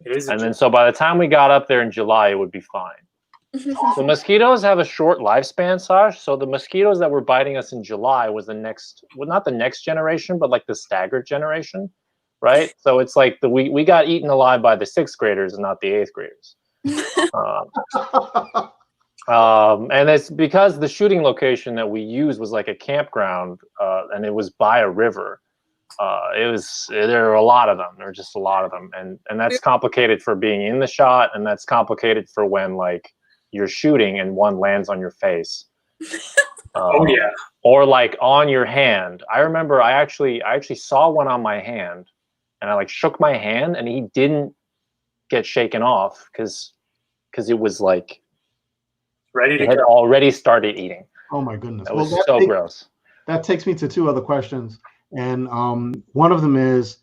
It is. and then so by the time we got up there in July, it would be fine. The mosquitoes have a short lifespan, Sash. So the mosquitoes that were biting us in July was the next, well, not the next generation, but like the staggered generation, right? So it's like we got eaten alive by the sixth graders and not the eighth graders. And it's because the shooting location that we used was like a campground, and it was by a river. There were a lot of them. There were just a lot of them, and that's complicated for being in the shot, and that's complicated for when like you're shooting and one lands on your face. Oh yeah. Or like on your hand. I remember I actually saw one on my hand, and I like shook my hand, and he didn't get shaken off because it was like Ready to it had go. already started eating. oh my goodness. That was so gross. That takes me to two other questions, and one of them is,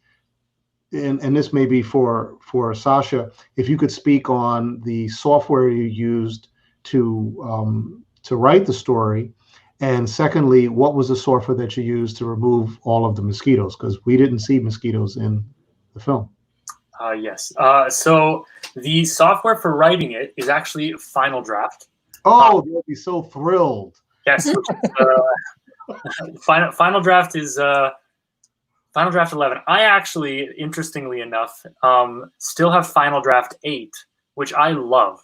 and this may be for Sasha, if you could speak on the software you used to write the story, and secondly, what was the software that you used to remove all of the mosquitoes? Because we didn't see mosquitoes in the film. Yes. So the software for writing it is actually Final Draft. Oh, they'll be so thrilled. Yes. Which is, Final Draft is Final Draft 11. I actually, interestingly enough, still have Final Draft 8, which I love.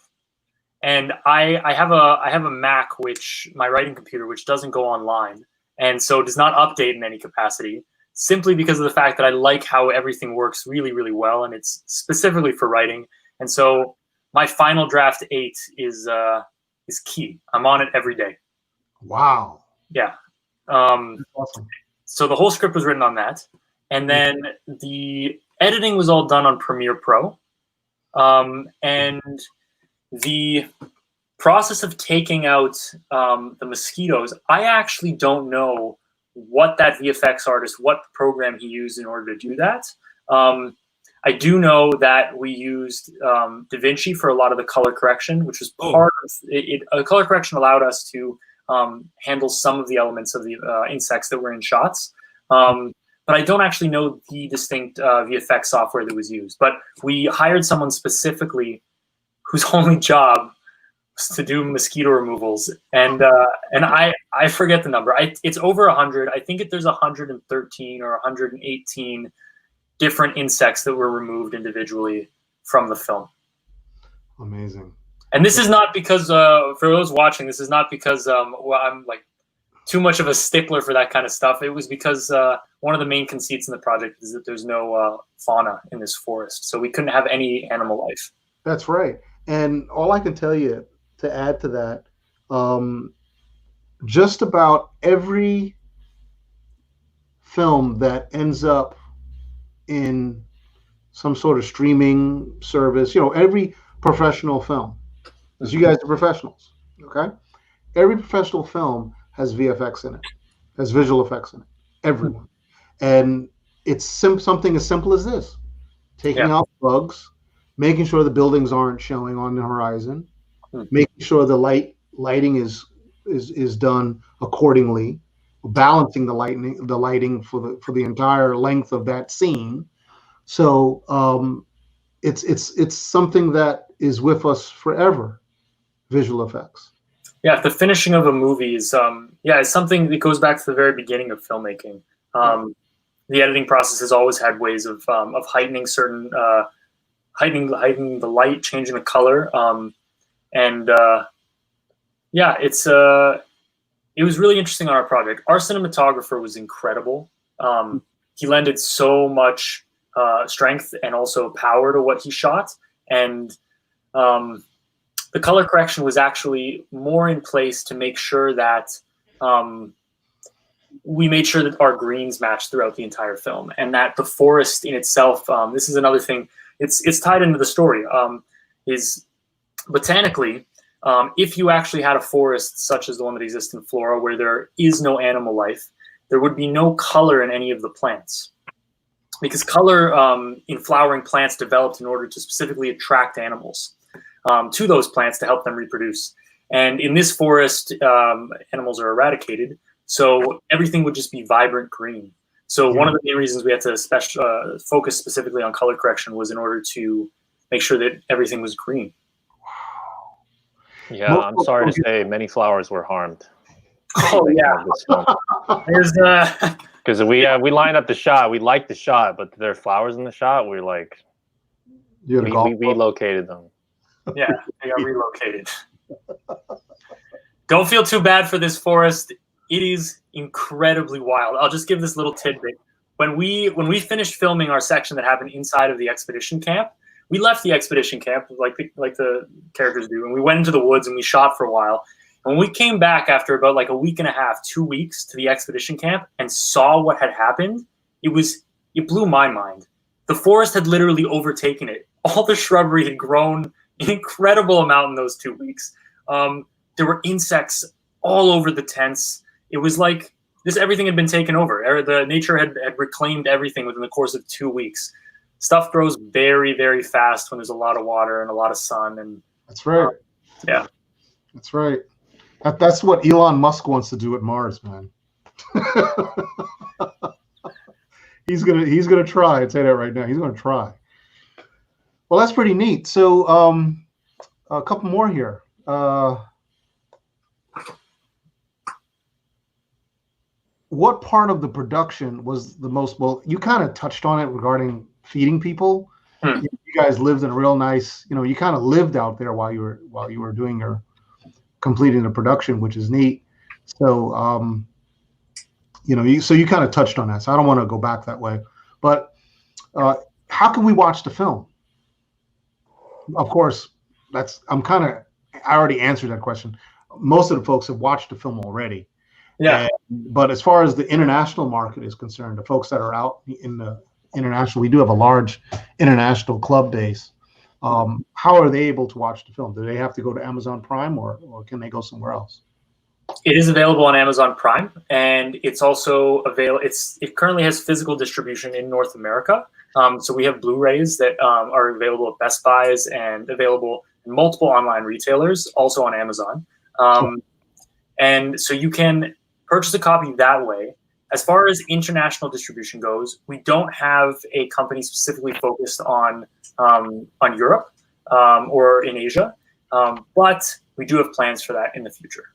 And I have a Mac, which my writing computer, which doesn't go online, and so does not update in any capacity, simply because of the fact that I like how everything works really, really well, and it's specifically for writing. And so my Final Draft 8 is key. I'm on it every day. Wow. Yeah. Awesome. So the whole script was written on that, and then the editing was all done on Premiere Pro, and the process of taking out the mosquitoes, I actually don't know what that VFX artist, what program he used in order to do that. I do know that we used DaVinci for a lot of the color correction, which was part of it. Color correction allowed us to handle some of the elements of the insects that were in shots. But I don't actually know the distinct VFX software that was used. But we hired someone specifically whose only job was to do mosquito removals, and I forget the number. It's over 100. I think there's 113 or 118 different insects that were removed individually from the film. Amazing. And this is not because for those watching, this is not because I'm like too much of a stickler for that kind of stuff. It was because one of the main conceits in the project is that there's no fauna in this forest, so we couldn't have any animal life. That's right. And all I can tell you to add to that, just about every film that ends up in some sort of streaming service, every professional film, because you guys are professionals, okay? Every professional film has VFX in it, has visual effects in it, everyone. And it's something as simple as this, taking out bugs, making sure the buildings aren't showing on the horizon, making sure the lighting is done accordingly, balancing the lighting for the entire length of that scene. So it's something that is with us forever, visual effects. Yeah, the finishing of a movie is it's something that goes back to the very beginning of filmmaking. the editing process has always had ways of heightening certain heightening the light, changing the color, and yeah, it was really interesting on our project. Our cinematographer was incredible. He lended so much strength and also power to what he shot, and the color correction was actually more in place to make sure that we made sure that our greens matched throughout the entire film, and that the forest in itself, this is another thing, it's tied into the story, is botanically, if you actually had a forest such as the one that exists in Flora, where there is no animal life, there would be no color in any of the plants. Because color in flowering plants developed in order to specifically attract animals to those plants to help them reproduce. And in this forest, animals are eradicated, so everything would just be vibrant green. So one of the main reasons we had to focus specifically on color correction was in order to make sure that everything was green. Yeah, I'm sorry to say many flowers were harmed. Oh yeah. There's because we lined up the shot, we liked the shot, but there are flowers in the shot. We're like, we relocated them. Yeah, they got relocated. Don't feel too bad for this forest. It is incredibly wild. I'll just give this little tidbit. When we finished filming our section that happened inside of the expedition camp, we left the expedition camp like the characters do, and we went into the woods and we shot for a while. And when we came back after about like a week and a half, 2 weeks to the expedition camp and saw what had happened, it blew my mind. The forest had literally overtaken it. All the shrubbery had grown an incredible amount in those 2 weeks. There were insects all over the tents. It was like everything had been taken over. The nature had reclaimed everything within the course of 2 weeks. Stuff grows very, very fast when there's a lot of water and a lot of sun. And that's right. Yeah, that's right. That's what Elon Musk wants to do at Mars, man. He's gonna try. I'd say that right now. He's gonna try. Well, that's pretty neat. So, a couple more here. What part of the production was the most? Well, you kind of touched on it regarding feeding people. You guys lived in a real nice. You kind of lived out there while you were doing your completing the production, which is neat. So, so you kind of touched on that. So I don't want to go back that way. But how can we watch the film? Of course, I already answered that question. Most of the folks have watched the film already. Yeah. But as far as the international market is concerned, the folks that are out in the international, we do have a large international club base. How are they able to watch the film? Do they have to go to Amazon Prime or can they go somewhere else? It is available on Amazon Prime, and it's also available. It currently has physical distribution in North America. So we have Blu-rays that are available at Best Buys and available in multiple online retailers, also on Amazon. And so you can purchase a copy that way. As far as international distribution goes, we don't have a company specifically focused on Europe or in Asia, but we do have plans for that in the future.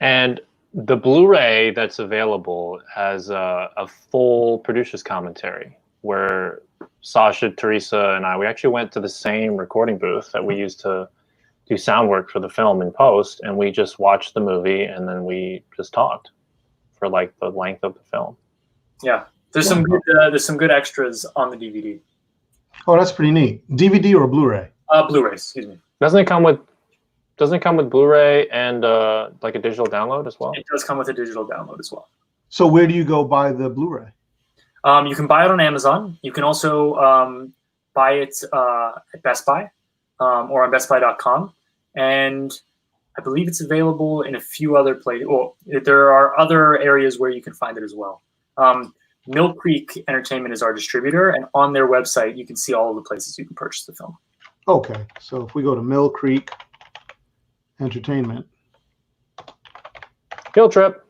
And the Blu-ray that's available has a full producer's commentary where Sasha, Teresa, and we actually went to the same recording booth that we used to do sound work for the film in post, and we just watched the movie and then we just talked for like the length of the film. Yeah, there's some good extras on the DVD. Oh, that's pretty neat. DVD or Blu-ray? Blu-ray, excuse me. Doesn't it come with Blu-ray and like a digital download as well? It does come with a digital download as well. So where do you go buy the Blu-ray? You can buy it on Amazon. You can also buy it at Best Buy or on bestbuy.com. And I believe it's available in a few other places. Well, there are other areas where you can find it as well. Mill Creek Entertainment is our distributor, and on their website, you can see all of the places you can purchase the film. Okay, so if we go to Mill Creek Entertainment. Field trip.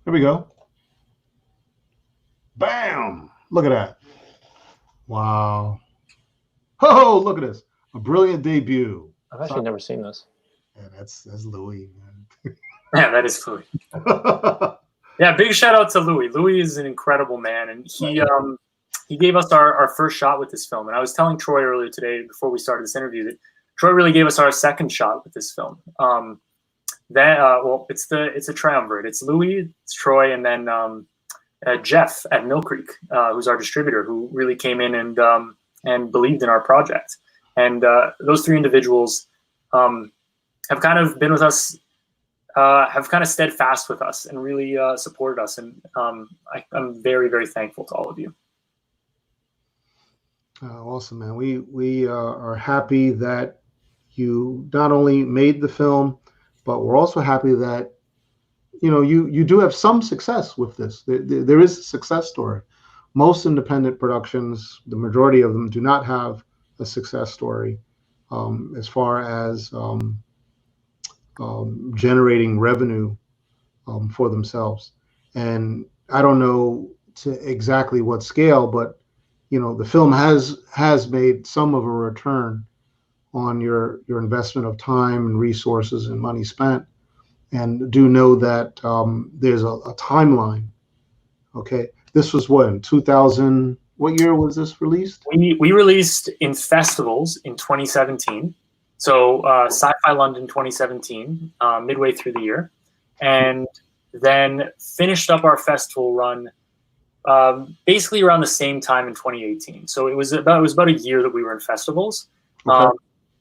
Here we go. Bam! Look at that. Wow. Oh, look at this. A brilliant debut. I've actually never seen this. Yeah, that's Louis, man. Yeah, that is Louis. Yeah, big shout out to Louis. Louis is an incredible man, and he gave us our first shot with this film. And I was telling Troy earlier today, before we started this interview, that Troy really gave us our second shot with this film. Well, it's a triumvirate. It's Louis, it's Troy, and then Jeff at Mill Creek, who's our distributor, who really came in and believed in our project. And those three individuals have kind of been with us, have kind of steadfast with us, and really supported us. And I'm very, very thankful to all of you. Awesome, man. We are happy that you not only made the film, but we're also happy that you do have some success with this. There is a success story. Most independent productions, the majority of them, do not have a success story as far as generating revenue for themselves. And I don't know to exactly what scale, but the film has made some of a return on your investment of time and resources and money spent. And do know that there's a timeline. Okay, this was what, in 2000? What year was this released? We released in festivals in 2017. So Sci-Fi London 2017, midway through the year, and then finished up our festival run basically around the same time in 2018. So it was about a year that we were in festivals. Okay.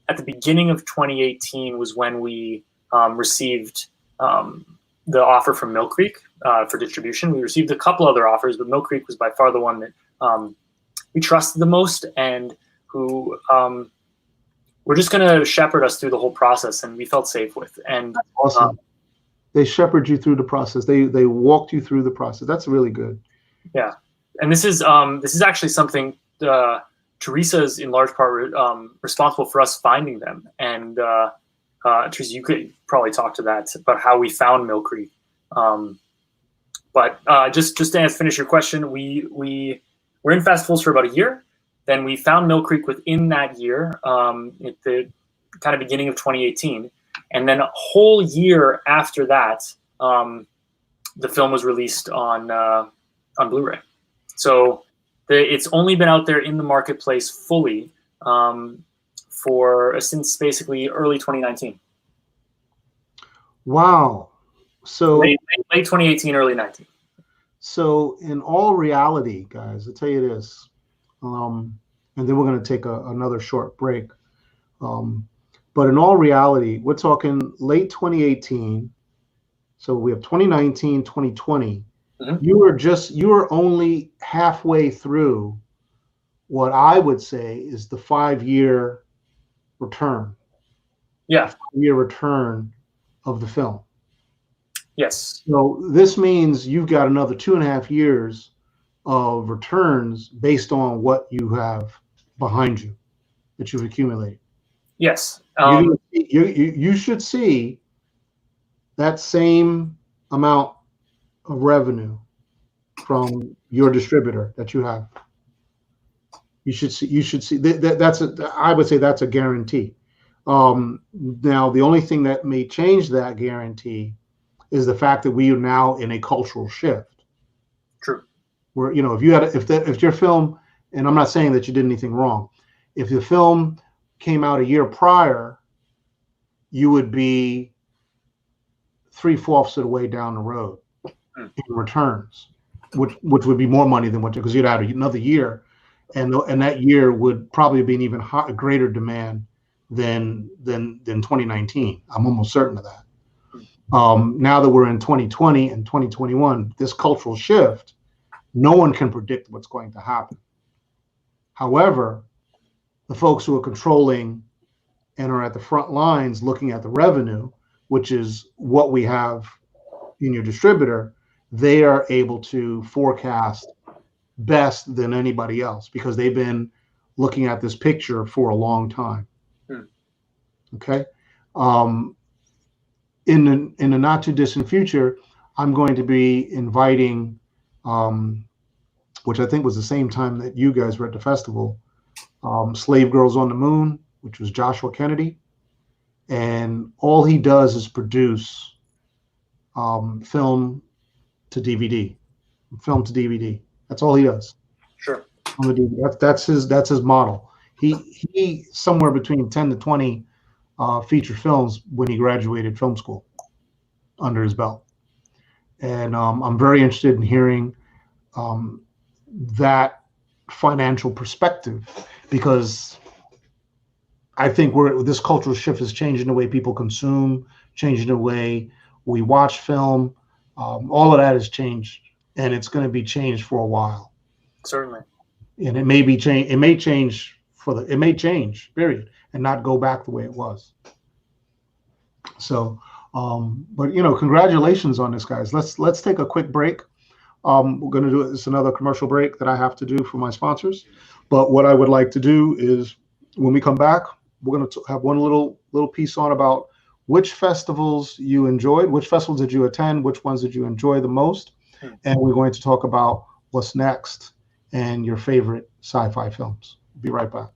At the beginning of 2018 was when we received the offer from Mill Creek for distribution. We received a couple other offers, but Mill Creek was by far the one that we trusted the most, and who were just going to shepherd us through the whole process, and we felt safe with. And awesome. They shepherd you through the process. They walked you through the process. That's really good. Yeah, and this is actually something Teresa is in large part responsible for us finding them. And Teresa, you could probably talk to that about how we found Mill Creek. But just to finish your question, we were in festivals for about a year. Then we found Mill Creek within that year, at the kind of beginning of 2018. And then a whole year after that, the film was released on Blu-ray. So it's only been out there in the marketplace fully since basically early 2019. Wow. So late 2018, early 19. So in all reality, guys, I'll tell you this, and then we're going to take another short break. But in all reality, we're talking late 2018. So we have 2019, 2020. Mm-hmm. You were only halfway through what I would say is the 5-year return. Yeah. 5-year return of the film. Yes. So this means you've got another 2.5 years of returns based on what you have behind you that you've accumulated. Yes. You should see that same amount of revenue from your distributor that you have. You should see that. I would say that's a guarantee. Now, the only thing that may change that guarantee is the fact that we are now in a cultural shift. True. Where if your film, and I'm not saying that you did anything wrong, if the film came out a year prior, you would be 3/4 of the way down the road in returns, which would be more money than because you'd had another year, and that year would probably be an even greater demand than 2019. I'm almost certain of that. Now that we're in 2020 and 2021, this cultural shift, no one can predict what's going to happen. However, the folks who are controlling and are at the front lines looking at the revenue, which is what we have in your distributor, they are able to forecast best than anybody else because they've been looking at this picture for a long time. Okay. In the not too distant future, I'm going to be inviting, which I think was the same time that you guys were at the festival, Slave Girls on the Moon, which was Joshua Kennedy. And all he does is produce film to DVD, film to DVD. That's all he does. Sure. On the DVD. That's his model. He somewhere between 10 to 20 feature films when he graduated film school under his belt. And I'm very interested in hearing that financial perspective, because I think this cultural shift is changing the way people consume, changing the way we watch film. All of that has changed, and it's going to be changed for a while. Certainly. And it may be change. It may change it may change, period, and not go back the way it was. So, but congratulations on this, guys. Let's take a quick break. We're going to do it's another commercial break that I have to do for my sponsors. But what I would like to do is, when we come back, we're going to have one little piece on about which festivals you enjoyed, which festivals did you attend, which ones did you enjoy the most, and we're going to talk about what's next and your favorite sci-fi films. Be right back.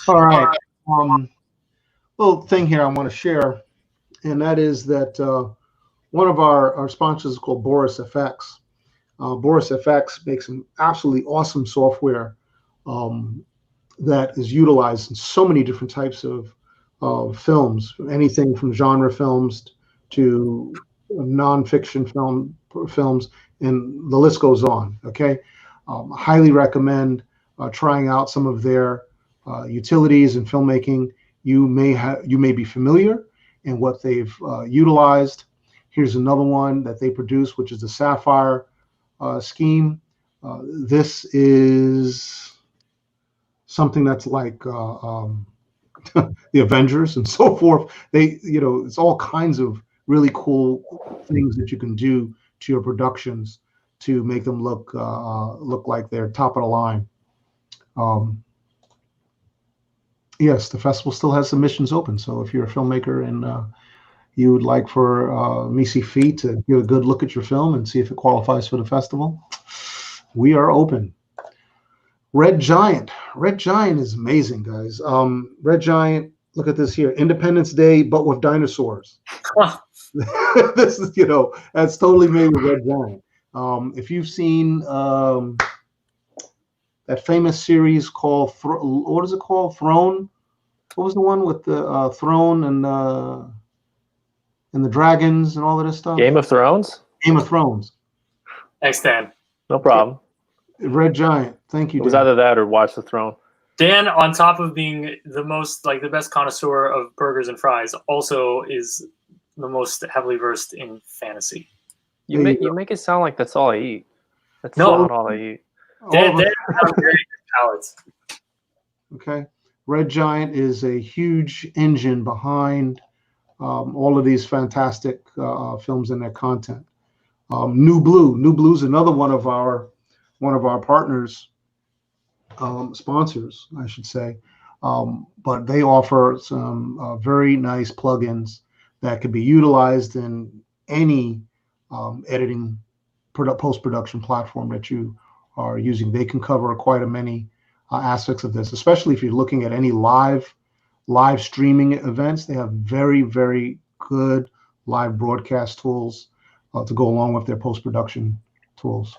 All right. Little thing here I want to share, and that is that one of our sponsors is called Boris FX. Boris FX makes some absolutely awesome software that is utilized in so many different types of films, anything from genre films to nonfiction films, and the list goes on. Okay, highly recommend trying out some of their utilities in filmmaking. You may be familiar in what they've utilized. Here's another one that they produce, which is the Sapphire scheme. This is something that's like the Avengers and so forth. It's all kinds of really cool things that you can do to your productions to make them look like they're top of the line. Yes, the festival still has submissions open. So if you're a filmmaker and you would like for Missy Fee to give a good look at your film and see if it qualifies for the festival, we are open. Red Giant. Red Giant is amazing, guys. Red Giant, look at this here. Independence Day, but with dinosaurs. This is, that's totally made with Red Giant. If you've seen that famous series called, what is it called? Throne? What was the one with the throne and the dragons and all of this stuff? Game of Thrones? Game of Thrones. Thanks, Dan. No problem. Red Giant. Thank you, It was Dan. either that or Watch the Throne. Dan, on top of being the best connoisseur of burgers and fries, also is the most heavily versed in fantasy. You make it sound like that's all I eat. That's No. not all I eat. Dan has a very good palate. Okay. Red Giant is a huge engine behind all of these fantastic films and their content. New Blue is another one of our partners, sponsors, I should say. But they offer some very nice plugins that could be utilized in any editing post-production platform that you are using. They can cover quite a many aspects of this, especially if you're looking at any live streaming events. They have very, very good live broadcast tools to go along with their post-production tools.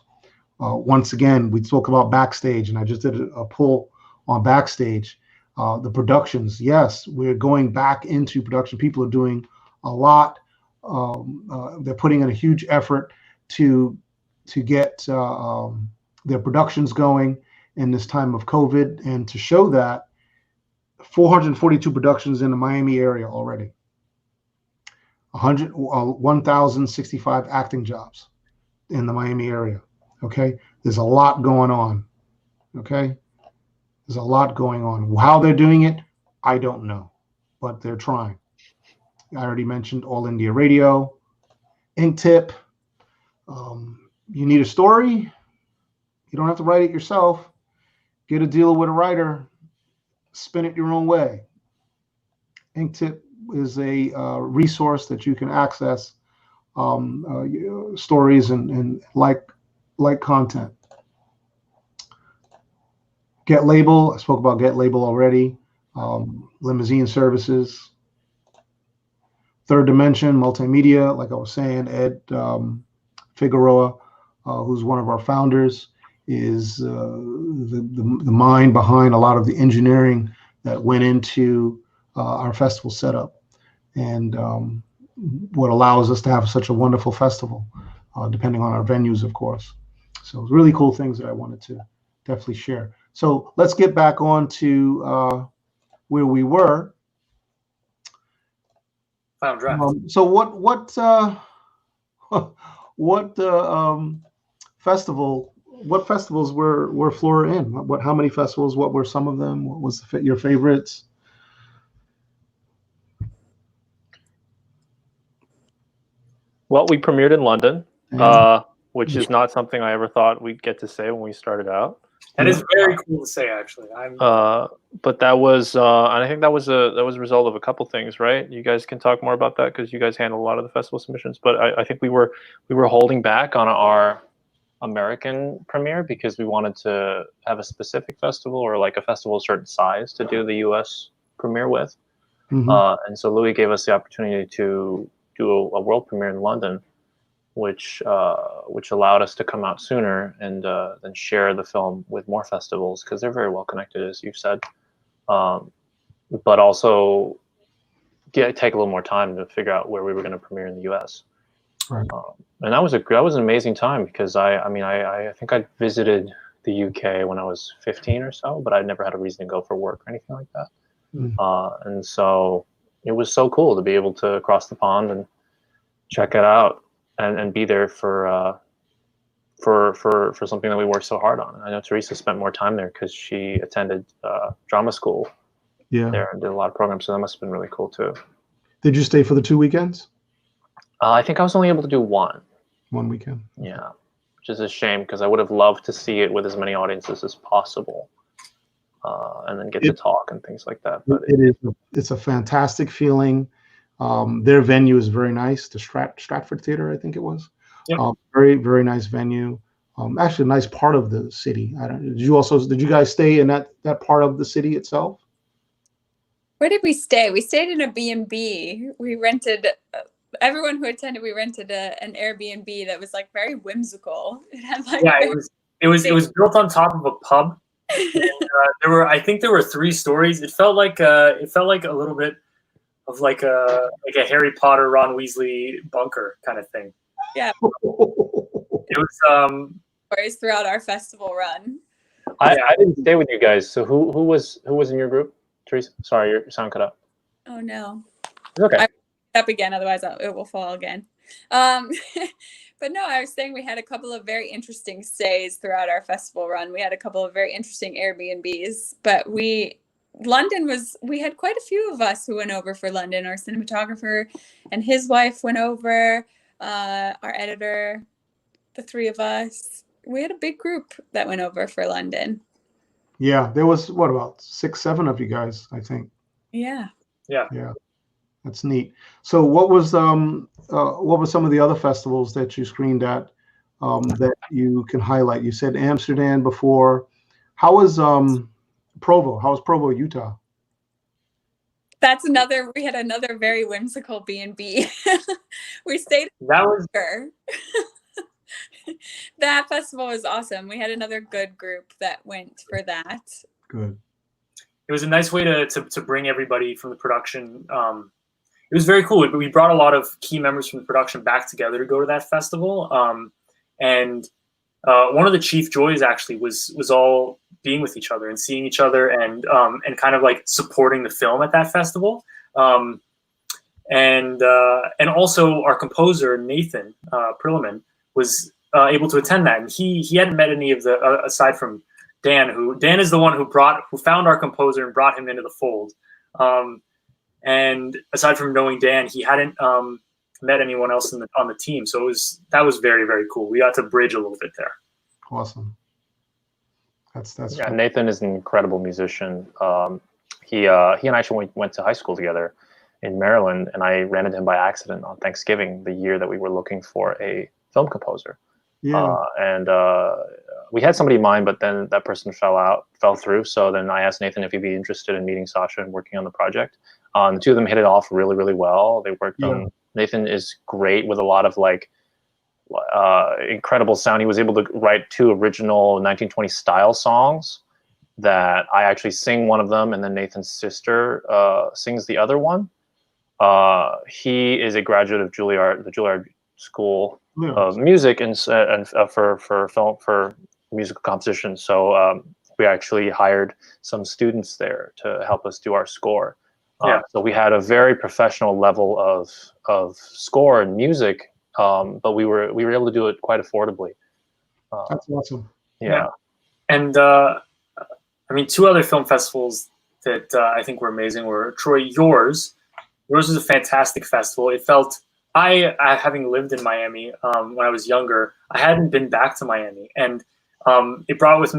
Once again, we talk about Backstage, and I just did a pull on Backstage. The productions, yes, we're going back into production. People are doing a lot. They're putting in a huge effort to get their productions going in this time of COVID, and to show that 442 productions in the Miami area already, 1,065 acting jobs in the Miami area. Okay, there's a lot going on. Okay, there's a lot going on. How they're doing it, I don't know, but they're trying. I already mentioned All India Radio, Ink Tip. You need a story? You don't have to write it yourself. Get a deal with a writer. spin it your own way. Inktip is a resource that you can access stories and like content. Get Label, I spoke about Get Label already. Limousine services. Third Dimension Multimedia, like I was saying, Ed Figueroa, who's one of our founders, is the mind behind a lot of the engineering that went into our festival setup, and what allows us to have such a wonderful festival, depending on our venues, of course. So really cool things that I wanted to definitely share. So let's get back on to where we were. Final draft. So what festivals were Flora in? How many festivals? What were some of them? What was your favorites? Well, we premiered in London, which is not something I ever thought we'd get to say when we started out. That is very cool to say, actually. But that was, and I think that was a result of a couple things, right? You guys can talk more about that because you guys handle a lot of the festival submissions. But I think we were holding back on our American premiere because we wanted to have a specific festival or like a festival of certain size to do the U.S. premiere with. And so Louis gave us the opportunity to do a world premiere in London, which allowed us to come out sooner and then share the film with more festivals because they're very well connected, as you've said, but also take a little more time to figure out where we were going to premiere in the U.S. Right. And that was an amazing time because I think I visited the UK when I was 15 or so, but I never had a reason to go for work or anything like that. And so it was so cool to be able to cross the pond and check it out and be there for something that we worked so hard on. I know Teresa spent more time there because she attended drama school there and did a lot of programs, so that must have been really cool too. Did you stay for the 2 weekends? I think I was only able to do one. One weekend. Yeah, which is a shame because I would have loved to see it with as many audiences as possible, and then get to talk and things like that. But it's a fantastic feeling. Their venue is very nice. The Stratford Theater, I think it was. Yep. Very, very nice venue. Actually, a nice part of the city. Did you guys stay in that part of the city itself? Where did we stay? We stayed in a B&B. We rented. Everyone who attended, we rented an Airbnb that was like very whimsical. It had like it was built on top of a pub. And, I think there were 3 stories. It felt like a little bit of like a Harry Potter, Ron Weasley bunker kind of thing. Yeah. It was stories throughout our festival run. I didn't stay with you guys. So who was in your group? Teresa, sorry, your sound cut out. Oh no. It's okay. Up again, otherwise it will fall again. But no, I was saying we had a couple of very interesting stays throughout our festival run. We had a couple of very interesting Airbnbs, but we had quite a few of us who went over for London. Our cinematographer and his wife went over, our editor, the 3 of us. We had a big group that went over for London. Yeah, there was about 6, 7 of you guys, I think. Yeah. That's neat. So what was some of the other festivals that you screened at that you can highlight? You said Amsterdam before. How was Provo? How was Provo, Utah? We had another very whimsical B&B. We stayed that festival was awesome. We had another good group that went for that. Good. It was a nice way to bring everybody from the production. It was very cool. We brought a lot of key members from the production back together to go to that festival. And one of the chief joys actually was all being with each other and seeing each other and kind of like supporting the film at that festival. And also our composer Nathan Perlman was able to attend that, and he hadn't met any of the aside from Dan. Dan is the one who found our composer and brought him into the fold. And aside from knowing Dan, he hadn't met anyone else on the team. So that was very, very cool. We got to bridge a little bit there. Awesome. That's Nathan is an incredible musician. he and I actually went to high school together in Maryland, and I ran into him by accident on Thanksgiving, the year that we were looking for a film composer. Yeah. And we had somebody in mind, but then that person fell through. So then I asked Nathan if he'd be interested in meeting Sasha and working on the project. The two of them hit it off really, really well. They worked on. Nathan is great with a lot of like incredible sound. He was able to write 2 original 1920 style songs that I actually sing one of them, and then Nathan's sister sings the other one. He is a graduate of the Juilliard School of Music and for musical composition. So we actually hired some students there to help us do our score. So we had a very professional level of score and music, but we were able to do it quite affordably. That's awesome. Yeah. And I mean, 2 other film festivals that I think were amazing were Troy, yours was a fantastic festival. It felt, I having lived in Miami when I was younger, I hadn't been back to Miami, and it brought with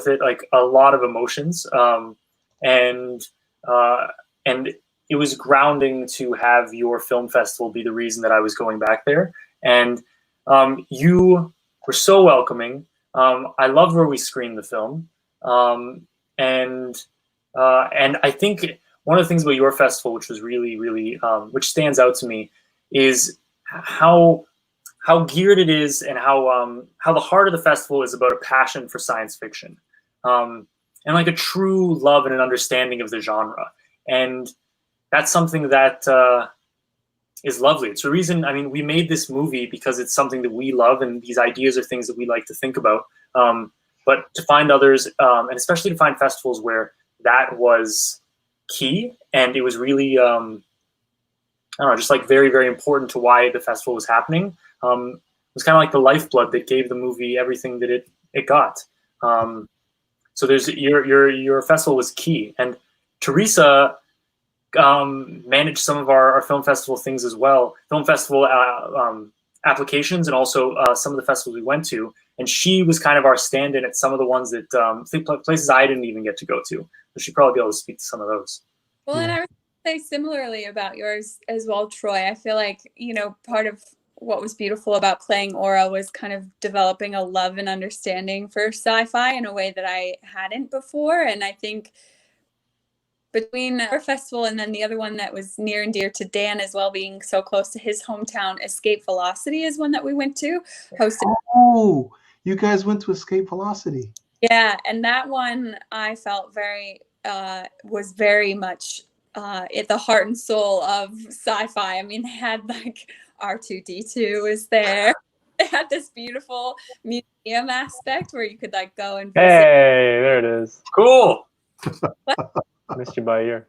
it like a lot of emotions, and it was grounding to have your film festival be the reason that I was going back there. And you were so welcoming. I loved where we screened the film, and I think one of the things about your festival, which was really, really, which stands out to me, is how geared it is, and how the heart of the festival is about a passion for science fiction, and like a true love and an understanding of the genre. And that's something that is lovely. It's a reason. I mean, we made this movie because it's something that we love, and these ideas are things that we like to think about. But to find others, and especially to find festivals where that was key, and it was really, I don't know, just like very, very important to why the festival was happening. It was kind of like the lifeblood that gave the movie everything that it got. So there's your festival was key, and Teresa managed some of our film festival things as well, film festival applications, and also some of the festivals we went to. And she was kind of our stand-in at some of the ones that places I didn't even get to go to. So she'd probably be able to speak to some of those. Well, and I would say similarly about yours as well, Troy. I feel like, part of what was beautiful about playing Aura was kind of developing a love and understanding for sci-fi in a way that I hadn't before. And I think between our festival and then the other one that was near and dear to Dan as well, being so close to his hometown, Escape Velocity is one that we went to, hosted. Oh, you guys went to Escape Velocity. Yeah, and that one I felt was very much at the heart and soul of sci-fi. I mean, they had like R2-D2 was there. They had this beautiful museum aspect where you could like go and visit. Hey, there it is. Cool. Missed you by a year.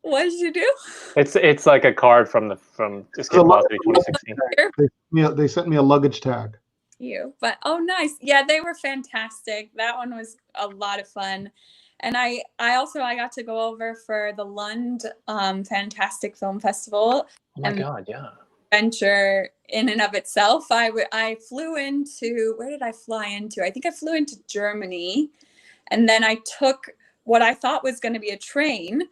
What did you do? It's like a card from Escape Velocity 2016. They sent me a luggage tag. But oh, nice. Yeah, they were fantastic. That one was a lot of fun. And I also got to go over for the Lund Fantastic Film Festival. Oh my God, yeah. Adventure in and of itself. I flew into, where did I fly into? I think I flew into Germany, and then I took what I thought was going to be a train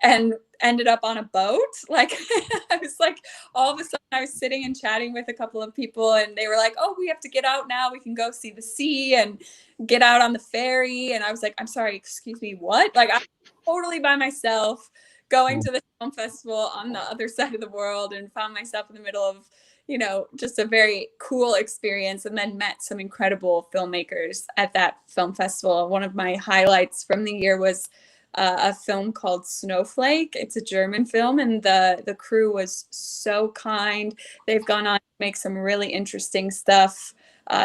and ended up on a boat. Like I was like, all of a sudden I was sitting and chatting with a couple of people, and they were like, oh, we have to get out now. We can go see the sea and get out on the ferry. And I was like, I'm sorry, excuse me, what? Like I'm totally by myself going to the film festival on the other side of the world, and found myself in the middle of, just a very cool experience, and then met some incredible filmmakers at that film festival. One of my highlights from the year was a film called Snowflake. It's a German film, and the crew was so kind. They've gone on to make some really interesting stuff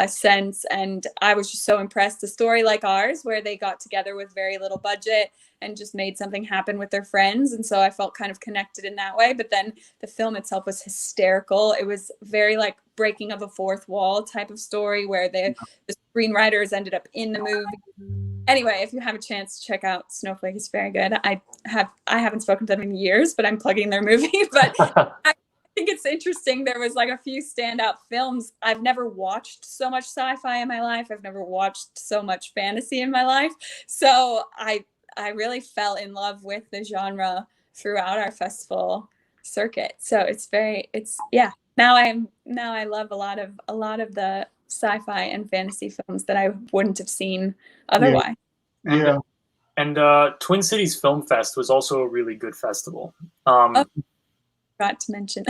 since, and I was just so impressed. A story like ours, where they got together with very little budget and just made something happen with their friends, and so I felt kind of connected in that way. But then the film itself was hysterical. It was very like breaking of a fourth wall type of story, where the screenwriters ended up in the movie. Anyway, if you have a chance to check out Snowflake, it's very good. I haven't spoken to them in years, but I'm plugging their movie. But I think it's interesting. There was like a few standout films. I've never watched so much sci-fi in my life. I've never watched so much fantasy in my life. So I really fell in love with the genre throughout our festival circuit. So now I love a lot of the sci-fi and fantasy films that I wouldn't have seen otherwise. Yeah. And Twin Cities Film Fest was also a really good festival. Forgot to mention.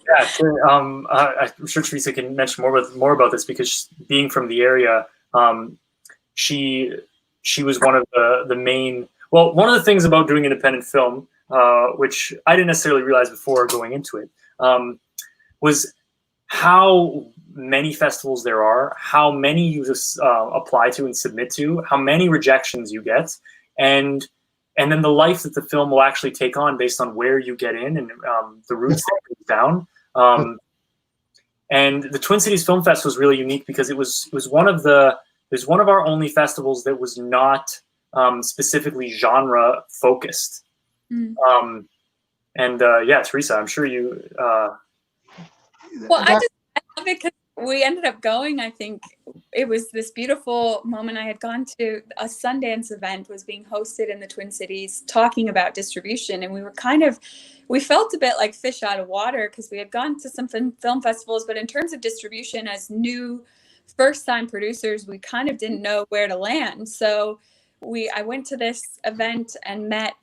Yeah, I'm sure Teresa can mention more about this, because being from the area, she was one of the main. Well, one of the things about doing independent film, which I didn't necessarily realize before going into it, was how many festivals there are, how many you just apply to and submit to, how many rejections you get, and then the life that the film will actually take on based on where you get in and the routes that it goes down. And the Twin Cities Film Fest was really unique because it was one of our only festivals that was not specifically genre focused. Teresa, I'm sure you. Well, I love it because we ended up going. I think it was this beautiful moment. I had gone to a Sundance event, was being hosted in the Twin Cities, talking about distribution, and we felt a bit like fish out of water because we had gone to some film festivals, but in terms of distribution, as new first-time producers, we kind of didn't know where to land. So I went to this event and met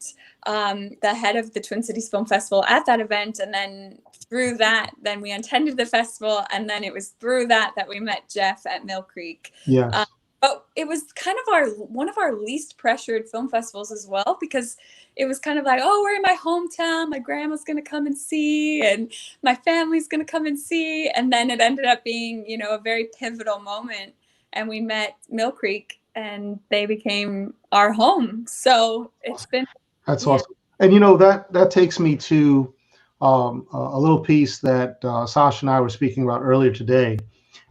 the head of the Twin Cities Film Festival at that event, and then through that, then we attended the festival, and then it was through that we met Jeff at Mill Creek. Yes. But it was kind of one of our least pressured film festivals as well, because it was kind of like, oh, we're in my hometown, my grandma's going to come and see, and my family's going to come and see. And then it ended up being, a very pivotal moment. And we met Mill Creek, and they became our home. So it's been... That's awesome. And, that takes me to a little piece that Sasha and I were speaking about earlier today.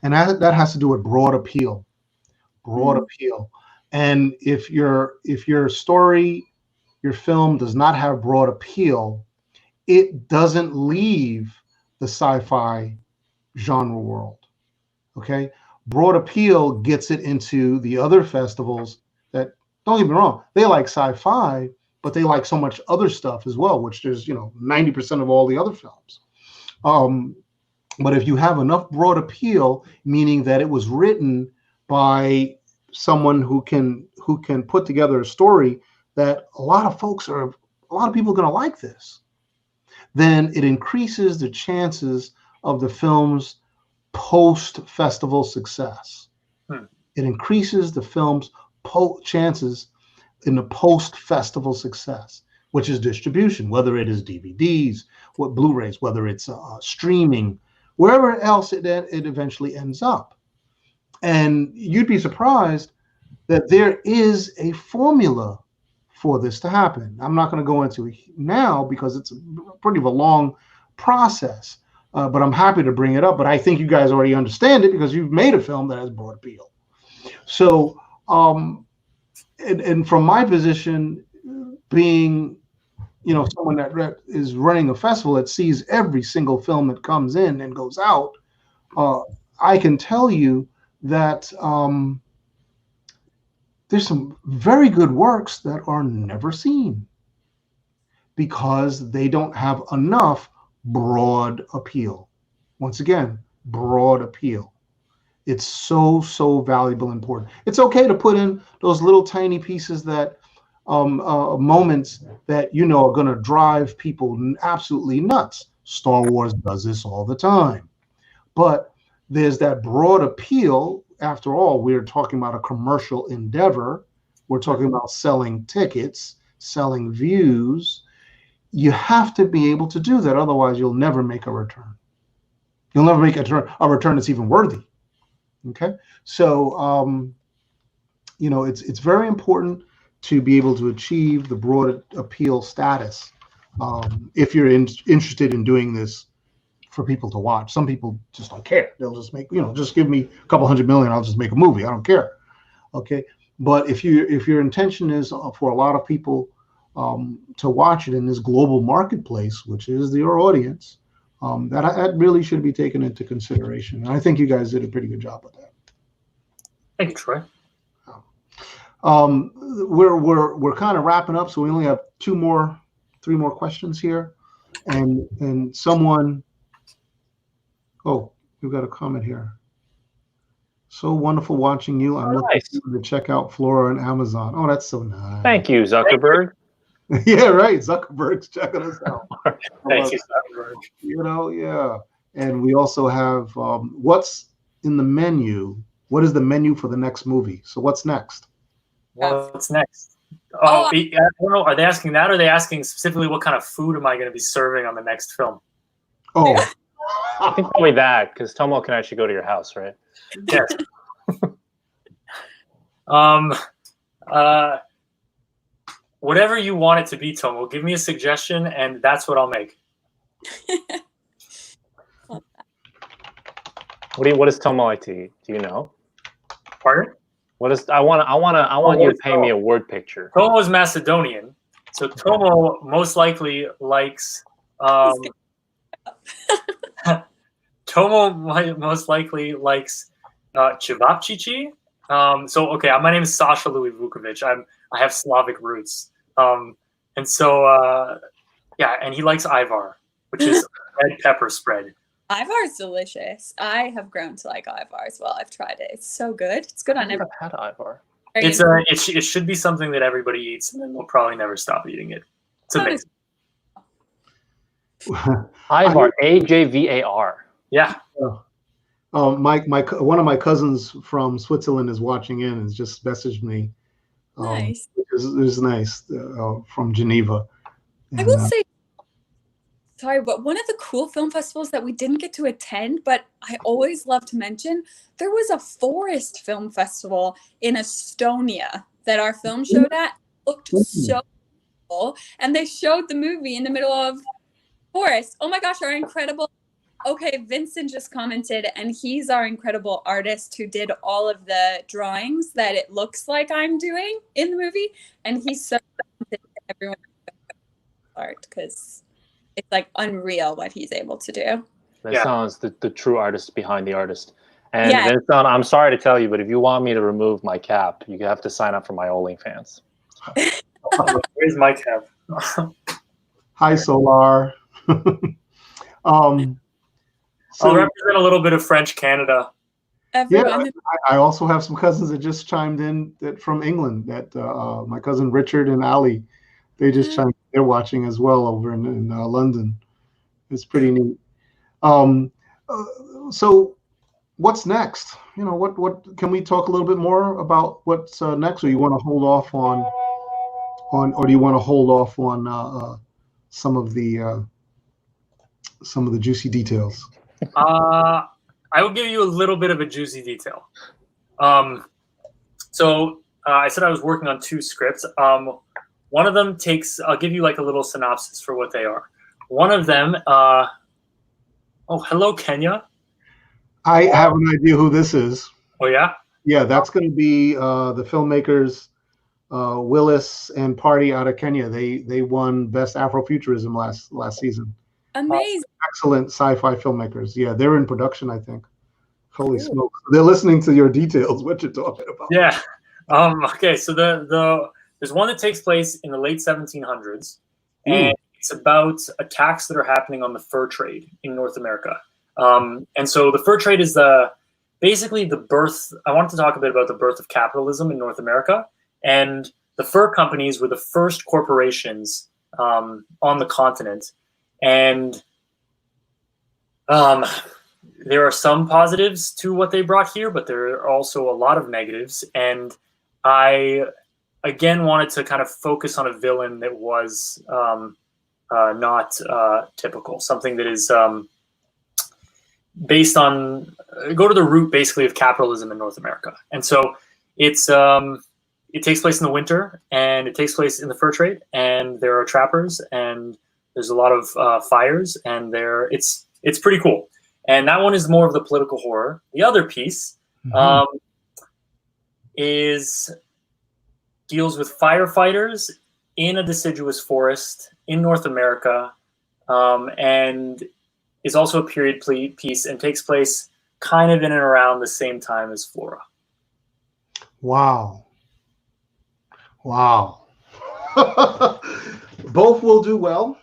And that has to do with broad appeal. Appeal. And if your story, your film does not have broad appeal, it doesn't leave the sci-fi genre world. Okay, broad appeal gets it into the other festivals that, don't get me wrong, they like sci-fi, but they like so much other stuff as well, which there's 90% of all the other films. But if you have enough broad appeal, meaning that it was written by someone who can put together a story that a lot of people are going to like this, then it increases the chances of the film's post-festival success. It increases the film's chances in the post-festival success, which is distribution, whether it is DVDs, what Blu-rays, whether it's streaming, wherever else it eventually ends up. And you'd be surprised that there is a formula for this to happen. I'm not going to go into it now because it's pretty of a long process, but I'm happy to bring it up. But I think you guys already understand it because you've made a film that has broad appeal. So, and from my position, being, someone that is running a festival that sees every single film that comes in and goes out, I can tell you that there's some very good works that are never seen because they don't have enough broad appeal. Once again, broad appeal. It's so valuable and important. It's okay to put in those little tiny pieces that moments that are going to drive people absolutely nuts. Star Wars does this all the time. But there's that broad appeal. After all, we're talking about a commercial endeavor. We're talking about selling tickets, selling views. You have to be able to do that. Otherwise, you'll never make a return. You'll never make a return that's even worthy. Okay? So, it's very important to be able to achieve the broad appeal status if you're interested in doing this for people to watch. Some people just don't care. They'll just make, just give me a couple $100 million, I'll just make a movie. I don't care. Okay. But if your intention is for a lot of people to watch it in this global marketplace, which is your audience, that really should be taken into consideration. And I think you guys did a pretty good job with that. Thank you, Troy. We're kind of wrapping up, so we only have three more questions here, and someone. Oh, we've got a comment here. So wonderful watching you. I'm looking to check out Flora on Amazon. Oh, that's so nice. Thank you, Zuckerberg. Yeah, right. Zuckerberg's checking us out. Thank you, Zuckerberg. You know, yeah. And we also have what's in the menu. What is the menu for the next movie? So what's next? What's next? Oh, I don't know. Are they asking that, or are they asking specifically what kind of food am I going to be serving on the next film? Oh, I think probably that, because Tomo can actually go to your house, right? Yes. Whatever you want it to be, Tomo. Give me a suggestion, and that's what I'll make. What does Tomo like to eat? Do you know? Pardon? What is? I want you to paint me a word picture. Tomo is Macedonian, so Tomo most likely likes. Tomo most likely likes cevapcici. So okay, my name is Sasha Louis Vukovic. I have Slavic roots, and so yeah, and he likes Ivar, which is red pepper spread. Ivar is delicious. I have grown to like Ivar as well. I've tried it. It's so good. It's good on I've everything. had Ivar. It should be something that everybody eats, and then they'll probably never stop eating it. It's amazing. Ivar, AJVAR. Yeah. one of my cousins from Switzerland is watching in and has just messaged me. Nice. It's nice from Geneva. I will say, sorry, but one of the cool film festivals that we didn't get to attend, but I always love to mention, there was a forest film festival in Estonia that our film showed at. It looked so cool, and they showed the movie in the middle of forest. Oh my gosh, our incredible. Okay, Vincent just commented, and he's our incredible artist who did all of the drawings that it looks like I'm doing in the movie, and he's so talented. Everyone art because it's like unreal what he's able to do. That sounds the true artist behind the artist. And Yeah. Vincent, I'm sorry to tell you, but if you want me to remove my cap, you have to sign up for my OnlyFans. Where's my cap? Hi, Solar. I'll represent a little bit of French Canada. Everyone. Yeah, I also have some cousins that just chimed in from England. That my cousin Richard and Ali, they just chimed. They're watching as well over in London. It's pretty neat. So, what's next? You know, what can we talk a little bit more about what's next, or you want to hold off on, or do you want to hold off on some of the juicy details? I will give you a little bit of a juicy detail. So I said I was working on 2 scripts. One of them I'll give you like a little synopsis for what they are. One of them, oh, hello, Kenya. I have an idea who this is. Oh, yeah? Yeah, that's going to be the filmmakers, Willis and Party out of Kenya. They won Best Afrofuturism last season. Amazing. Excellent sci-fi filmmakers. Yeah, they're in production, I think. Holy smokes. They're listening to your details, what you're talking about. Yeah. Okay, so there's one that takes place in the late 1700s, and it's about attacks that are happening on the fur trade in North America. And so the fur trade is basically the birth. I wanted to talk a bit about the birth of capitalism in North America, and the fur companies were the first corporations on the continent. And there are some positives to what they brought here, but there are also a lot of negatives. And I, again, wanted to kind of focus on a villain that was not typical, something that is based on, go to the root basically of capitalism in North America. And so it takes place in the winter, and it takes place in the fur trade, and there are trappers, and there's a lot of fires, and it's pretty cool. And that one is more of the political horror. The other piece deals with firefighters in a deciduous forest in North America, and is also a period piece and takes place kind of in and around the same time as Flora. Wow. Wow. Both will do well.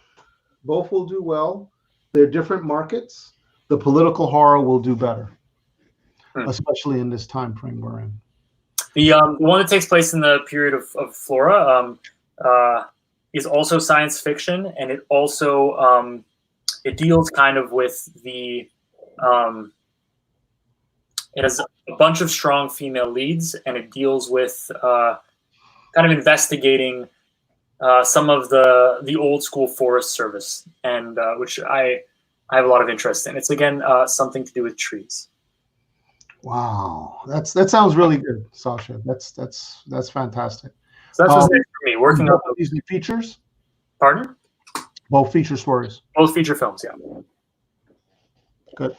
Both will do well. They're different markets. The political horror will do better, especially in this time frame we're in. The one that takes place in the period of Flora is also science fiction, and it also it deals kind of with the it has a bunch of strong female leads, and it deals with kind of investigating some of the old school Forest Service, and which I have a lot of interest in. It's again something to do with trees. Wow, that sounds really good, Sasha. That's fantastic. So that's what's next for me. Working on these new features. Pardon? Both feature stories. Both feature films, yeah. Good.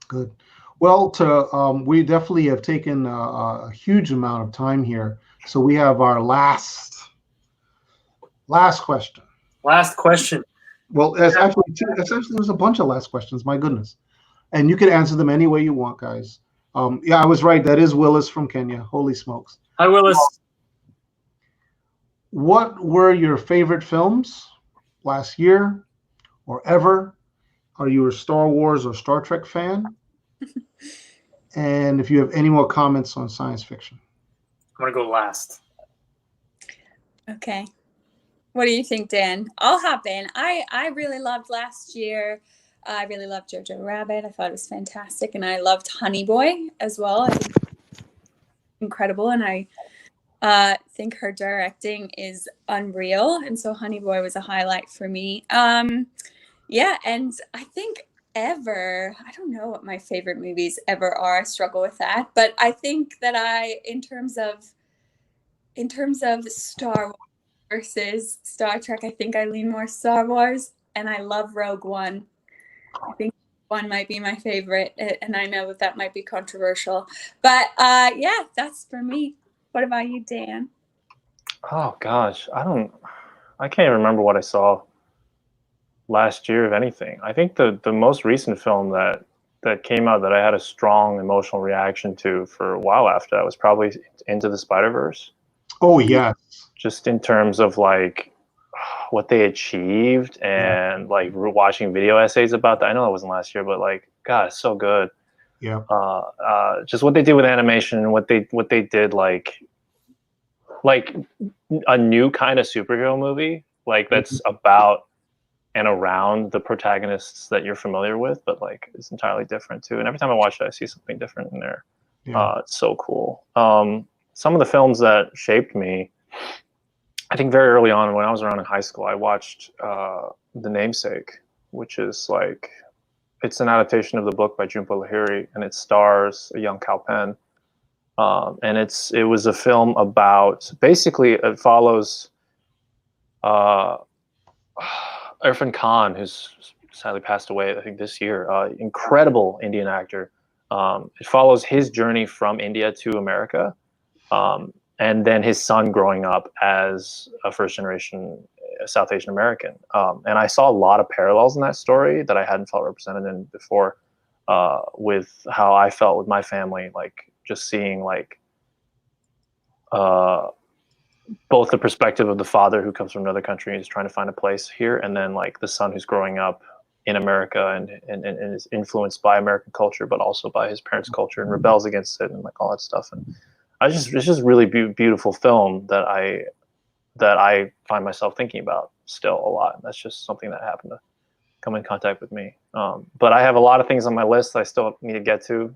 Good. Well, we definitely have taken a huge amount of time here, so we have our last question. Last question. Well, there's a bunch of last questions. My goodness, and you can answer them any way you want, guys. Yeah, I was right. That is Willis from Kenya. Holy smokes. Hi, Willis. What were your favorite films last year or ever? Are you a Star Wars or Star Trek fan? And if you have any more comments on science fiction. I'm going to go last. Okay. What do you think, Dan? I'll hop in. I really loved last year. I really loved Jojo Rabbit. I thought it was fantastic. And I loved Honey Boy as well. I think incredible. And I think her directing is unreal. And so Honey Boy was a highlight for me. Yeah. And I think I don't know what my favorite movies ever are. I struggle with that. But I think that in terms of Star Wars versus Star Trek, I think I lean more Star Wars, and I love Rogue One. I think one might be my favorite, and I know that might be controversial, but yeah, that's for me. What about you, Dan? Oh gosh, I can't even remember what I saw last year of anything. I think the most recent film that came out that I had a strong emotional reaction to for a while after that was probably Into the Spider-Verse. Oh yes. Just in terms of like what they achieved and like watching video essays about that. I know it wasn't last year, but like, God, it's so good. Yeah. Just what they did with animation and what they did like a new kind of superhero movie, like that's about and around the protagonists that you're familiar with, but like it's entirely different too. And every time I watch it, I see something different in there. Yeah. It's so cool. Some of the films that shaped me, I think very early on when I was around in high school, I watched The Namesake, which is like, it's an adaptation of the book by Junpo Lahiri, and it stars a young Kal Penn. And it was a film about, basically it follows Irfan Khan, who's sadly passed away, I think this year, incredible Indian actor. It follows his journey from India to America, and then his son growing up as a first-generation South Asian American. And I saw a lot of parallels in that story that I hadn't felt represented in before, with how I felt with my family, like just seeing like both the perspective of the father who comes from another country and is trying to find a place here, and then like the son who's growing up in America and is influenced by American culture, but also by his parents' culture and rebels against it and like all that stuff. And it's just really beautiful film that I find myself thinking about still a lot. And that's just something that happened to come in contact with me. But I have a lot of things on my list I still need to get to.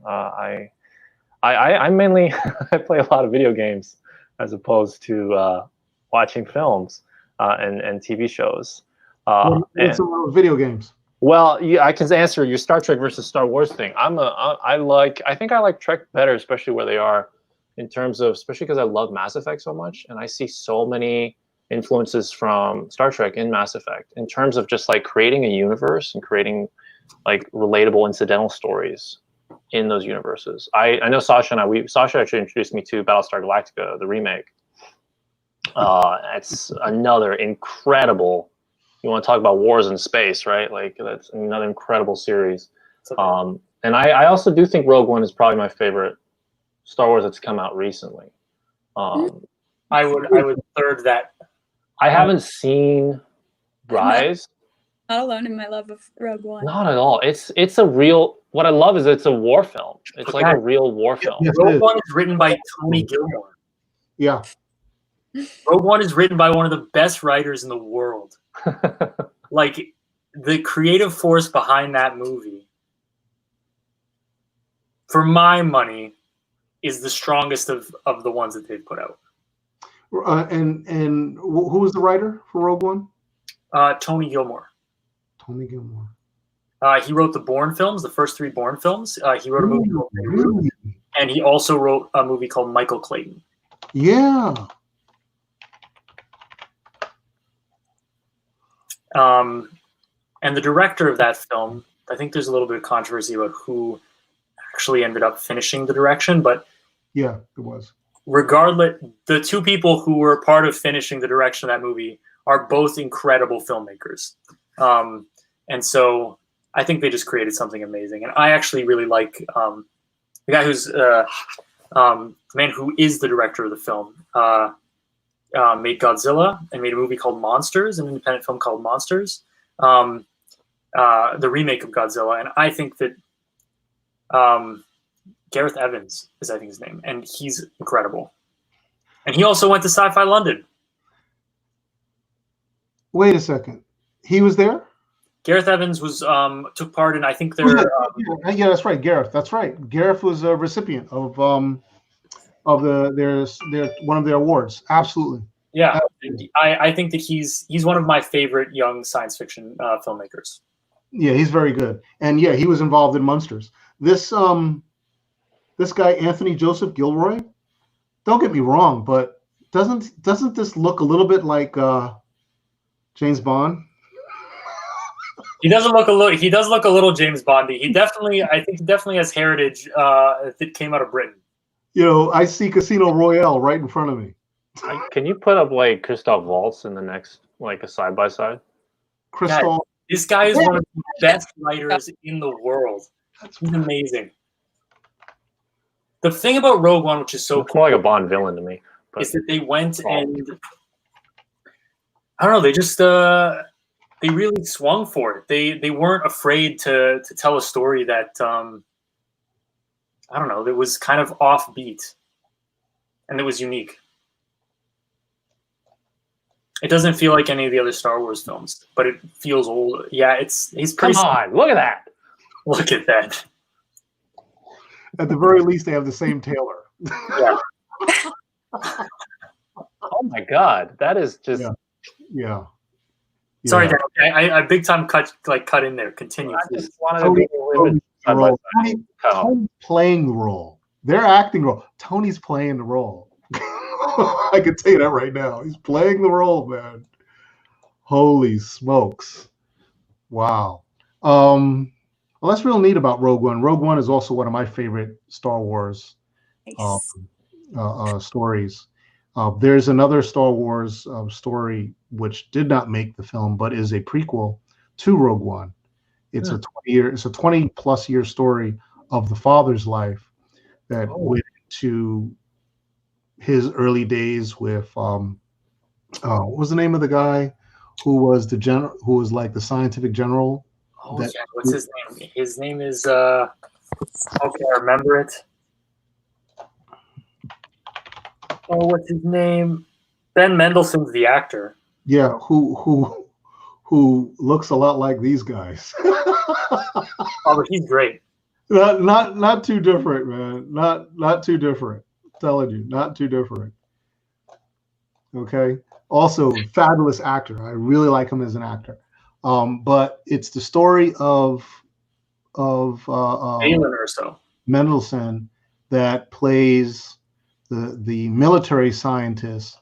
I mainly I play a lot of video games as opposed to watching films and TV shows. What's some video games? Well, yeah, I can answer your Star Trek versus Star Wars thing. I think I like Trek better, especially where they are in terms of, especially because I love Mass Effect so much, and I see so many influences from Star Trek in Mass Effect in terms of just like creating a universe and creating like relatable incidental stories in those universes. I know Sasha actually introduced me to Battlestar Galactica, the remake. It's another incredible, you want to talk about wars in space, right? Like that's another incredible series. And I also do think Rogue One is probably my favorite Star Wars that's come out recently. I would third that. I haven't seen Rise. Not alone in my love of Rogue One. Not at all. It's a real. What I love is it's a war film. It's like a real war film. Yes, it Rogue is. One is written by Tony Gilmore. Yeah. Rogue One is written by one of the best writers in the world. Like, the creative force behind that movie, for my money, is the strongest of the ones that they've put out. And who was the writer for Rogue One? Tony Gilmore. Tony Gilmore. He wrote the Bourne films, the first 3 Bourne films. He wrote a movie called Really? and he also wrote a movie called Michael Clayton. Yeah. And the director of that film, I think there's a little bit of controversy about who actually ended up finishing the direction, but Yeah, it was. regardless, the 2 people who were part of finishing the direction of that movie are both incredible filmmakers. And so I think they just created something amazing. And I actually really like the guy who's the man who is the director of the film, made Godzilla and made a movie called Monsters, an independent film called Monsters, the remake of Godzilla. And I think that Gareth Evans is, I think, his name, and he's incredible. And he also went to Sci-Fi London. Wait a second. He was there? Gareth Evans was took part in, I think, their Yeah, that's right. Gareth. That's right. Gareth was a recipient of their one of their awards. Absolutely. yeah. I think that he's one of my favorite young science fiction filmmakers. Yeah, he's very good. And yeah, he was involved in Monsters. This guy Anthony Joseph Gilroy. Don't get me wrong, but doesn't this look a little bit like James Bond? He does look a little James Bondy. I think he definitely has heritage that came out of Britain. You know, I see Casino Royale right in front of me. Can you put up like Christoph Waltz in the next, like a side by side? Crystal. This guy is one of the best writers in the world. He's amazing. The thing about Rogue One, which is so It's more like a Bond villain to me. But is that they went and I don't know, they just they really swung for it. They weren't afraid to tell a story that I don't know, that was kind of offbeat and that was unique. It doesn't feel like any of the other Star Wars films, but it feels old. Yeah, he's pretty. Come on, look at that. Look at that. At the very least, they have the same tailor. Yeah. Oh my God, that is just. Yeah. Sorry, Dan. I big time cut in there. Continue. I Please. just wanted to be side by side. Tony's playing the role. Their acting role. Tony's playing the role. I can tell you that right now. He's playing the role, man. Holy smokes. Wow. Well, that's real neat about Rogue One. Rogue One is also one of my favorite Star Wars stories. There's another Star Wars story which did not make the film, but is a prequel to Rogue One. It's a 20+ year story of the father's life that went into his early days with what was the name of the guy who was the general, who was like the scientific general? Oh, yeah. What's his name? His name is okay, I remember it. Oh, what's his name? Ben Mendelsohn's the actor. Yeah, who looks a lot like these guys. Oh, but he's great. Not too different, man. Not too different. I'm telling you, not too different. Okay. Also, fabulous actor. I really like him as an actor. But it's the story of Galen or so. Mendelsohn that plays the military scientist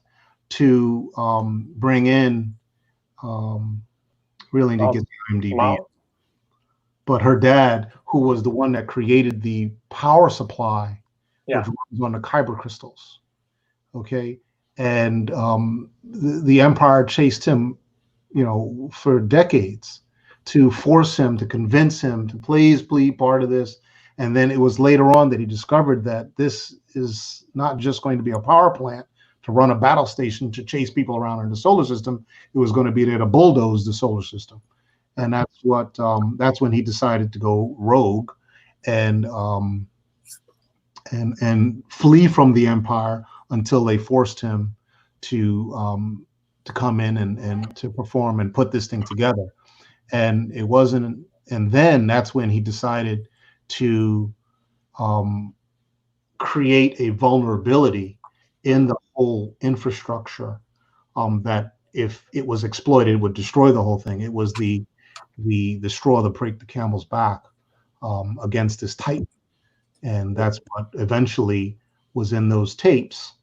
to bring in really to get the IMDb. Wow. But her dad, who was the one that created the power supply, Yeah. which runs on the kyber crystals. Okay. And the Empire chased him, for decades to force him, to convince him to please be part of this. And then it was later on that he discovered that this is not just going to be a power plant to run a battle station to chase people around in the solar system. It was going to be there to bulldoze the solar system. And that's what that's when he decided to go rogue and flee from the Empire until they forced him to come in and to perform and put this thing together. And it wasn't, and then that's when he decided to create a vulnerability in the whole infrastructure that if it was exploited would destroy the whole thing. It was the straw that break the camel's back against this Titan. And that's what eventually was in those tapes,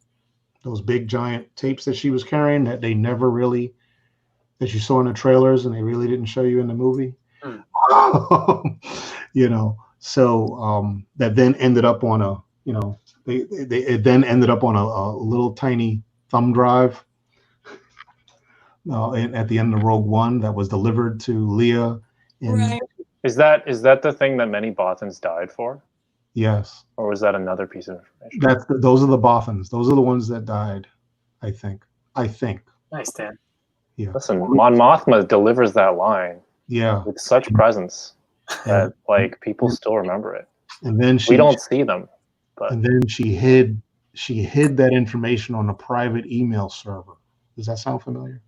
those big giant tapes that she was carrying that they never really, that you saw in the trailers and they really didn't show you in the movie. You know, so that then ended up on a, you know, it then ended up on a little tiny thumb drive at the end of Rogue One that was delivered to Leia. Right. Is that the thing that many Bothans died for? Yes. Or was that another piece of information? Those are the Bothans. Those are the ones that died, I think. Nice, Dan. Yeah. Listen, Mon Mothma delivers that line with such presence that like people still remember it. And then we don't see them. But and then she hid that information on a private email server. Does that sound familiar?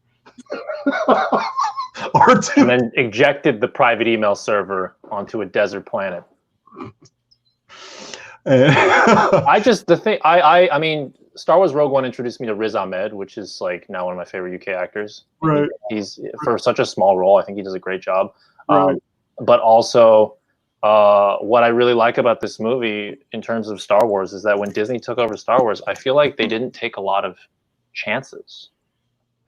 And then ejected the private email server onto a desert planet. I mean, Star Wars Rogue One introduced me to Riz Ahmed, which is like now one of my favorite UK actors. Right. He's for such a small role, I think he does a great job. Right. But also, what I really like about this movie in terms of Star Wars is that when Disney took over Star Wars, I feel like they didn't take a lot of chances.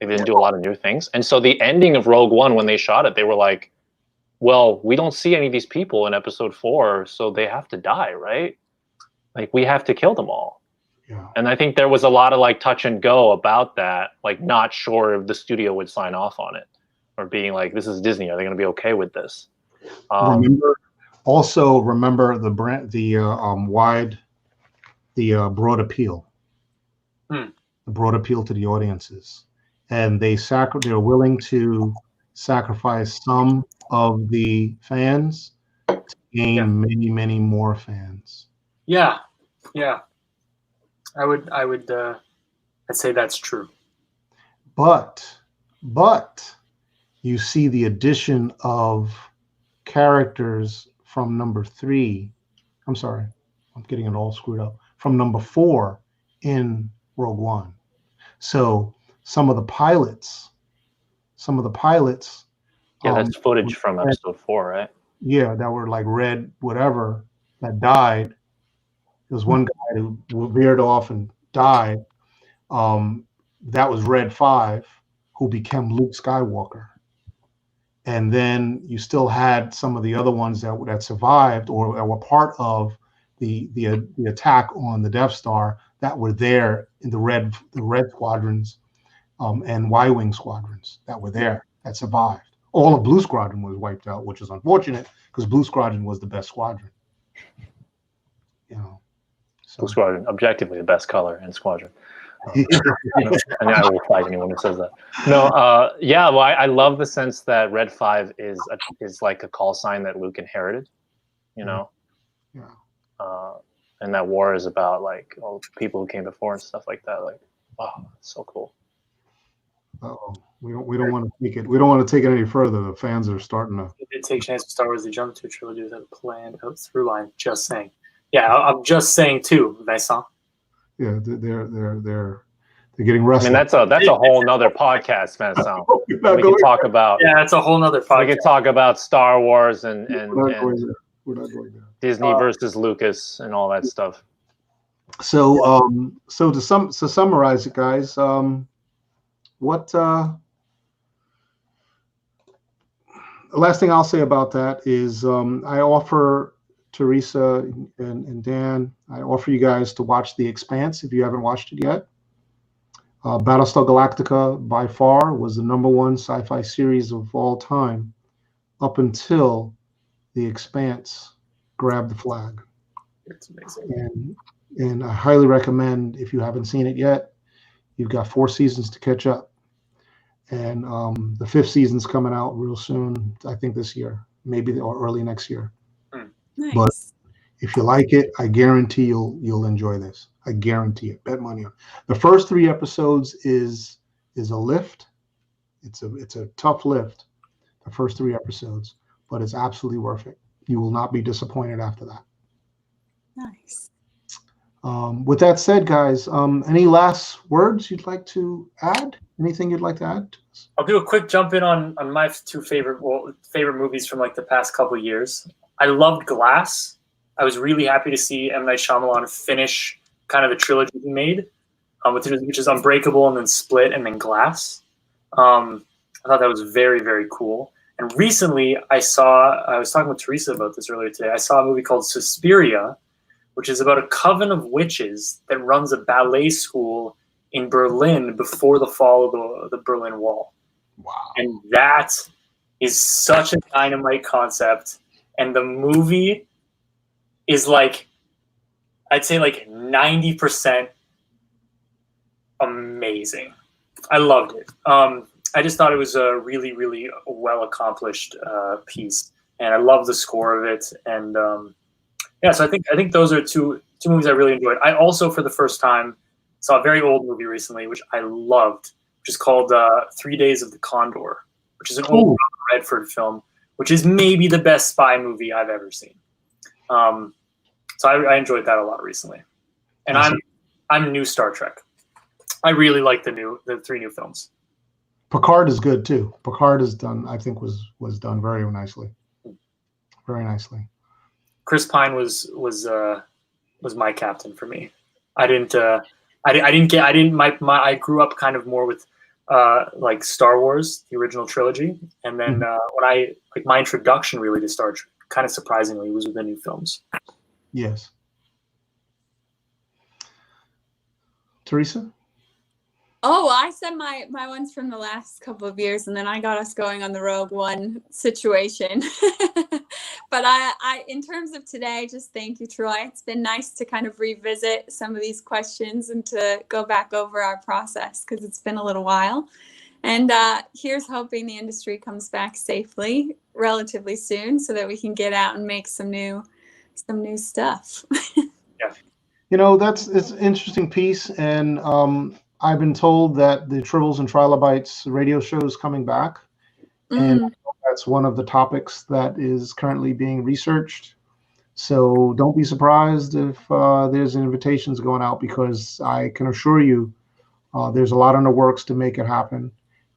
They didn't do a lot of new things. And so the ending of Rogue One, when they shot it, they were like, well, we don't see any of these people in episode 4, so they have to die, right? Like, we have to kill them all. Yeah. And I think there was a lot of like touch and go about that, like not sure if the studio would sign off on it or being like, this is Disney. Are they going to be okay with this? Remember the brand, the broad appeal, the broad appeal to the audiences. And they're willing to sacrifice some of the fans to gain many, many more fans. Yeah. I'd say that's true. But you see the addition of characters from number 3. I'm sorry, I'm getting it all screwed up. From number 4 in Rogue One. So some of the pilots. Yeah, that's footage from episode 4, right? Yeah, that were like red, whatever, that died. There was one guy who veered off and died. That was Red 5, who became Luke Skywalker. And then you still had some of the other ones that survived or that were part of the attack on the Death Star that were there in the red squadrons and Y-wing squadrons that were there that survived. All of Blue Squadron was wiped out, which is unfortunate because Blue Squadron was the best squadron. You know, so. Blue Squadron, objectively the best color in Squadron. And I will fight anyone who says that. No, well, I love the sense that Red 5 is like a call sign that Luke inherited, you know. Yeah. And that war is about like people who came before and stuff like that. Like, wow, that's so cool. We don't want to take it. We don't want to take it any further. The fans are starting to. They take chance with Star Wars. They jump to a trilogy without a planned through line. Just saying. Yeah, I'm just saying too, Vincent. Yeah, they're getting restless. I mean, that's a whole nother podcast, Vincent. We can talk about. Yeah, it's a whole nother podcast. We can talk about Star Wars and We're not going there. Disney versus Lucas and all that stuff. So to summarize it, guys, what the last thing I'll say about that is I offer Teresa and Dan, I offer you guys to watch The Expanse if you haven't watched it yet. Battlestar Galactica by far was the #1 sci-fi series of all time up until The Expanse grabbed the flag. It's amazing. And I highly recommend, if you haven't seen it yet, you've got 4 seasons to catch up. And the 5th season's coming out real soon, I think this year, maybe or early next year. Nice. But if you like it, I guarantee you'll enjoy this. I guarantee it. Bet money on it. The first 3 episodes is a lift. It's a tough lift, the first 3 episodes, but it's absolutely worth it. You will not be disappointed after that. Nice. With that said, guys, any last words you'd like to add? Anything you'd like to add to this? I'll do a quick jump in on my 2 favorite movies from like the past couple of years. I loved Glass. I was really happy to see M. Night Shyamalan finish kind of the trilogy he made, which is Unbreakable and then Split and then Glass. I thought that was very, very cool. And recently I was talking with Teresa about this earlier today. I saw a movie called Suspiria, which is about a coven of witches that runs a ballet school in Berlin before the fall of the Berlin Wall. Wow. And that is such a dynamite concept. And the movie is like, I'd say like 90% amazing. I loved it. I just thought it was a really, really well accomplished piece. And I love the score of it. And so I think those are two movies I really enjoyed. I also, for the first time, saw a very old movie recently, which I loved, which is called 3 Days of the Condor, which is an old Robert Redford film, which is maybe the best spy movie I've ever seen. So I enjoyed that a lot recently. And I'm new Star Trek. I really like the 3 new films. Picard is good too. Picard is done, I think was done very nicely. Very nicely. Chris Pine was my captain for me. I grew up kind of more with like Star Wars, the original trilogy, and then when my introduction really to Star Trek, kind of surprisingly, was with the new films. Yes. Teresa? Oh, I said my ones from the last couple of years, and then I got us going on the Rogue One situation. But I, in terms of today, just thank you, Troy. It's been nice to kind of revisit some of these questions and to go back over our process because it's been a little while. And here's hoping the industry comes back safely relatively soon so that we can get out and make some new stuff. Yeah. It's an interesting piece, and I've been told that the Tribbles and Trilobites radio show is coming back, and that's one of the topics that is currently being researched. So don't be surprised if there's invitations going out, because I can assure you there's a lot in the works to make it happen.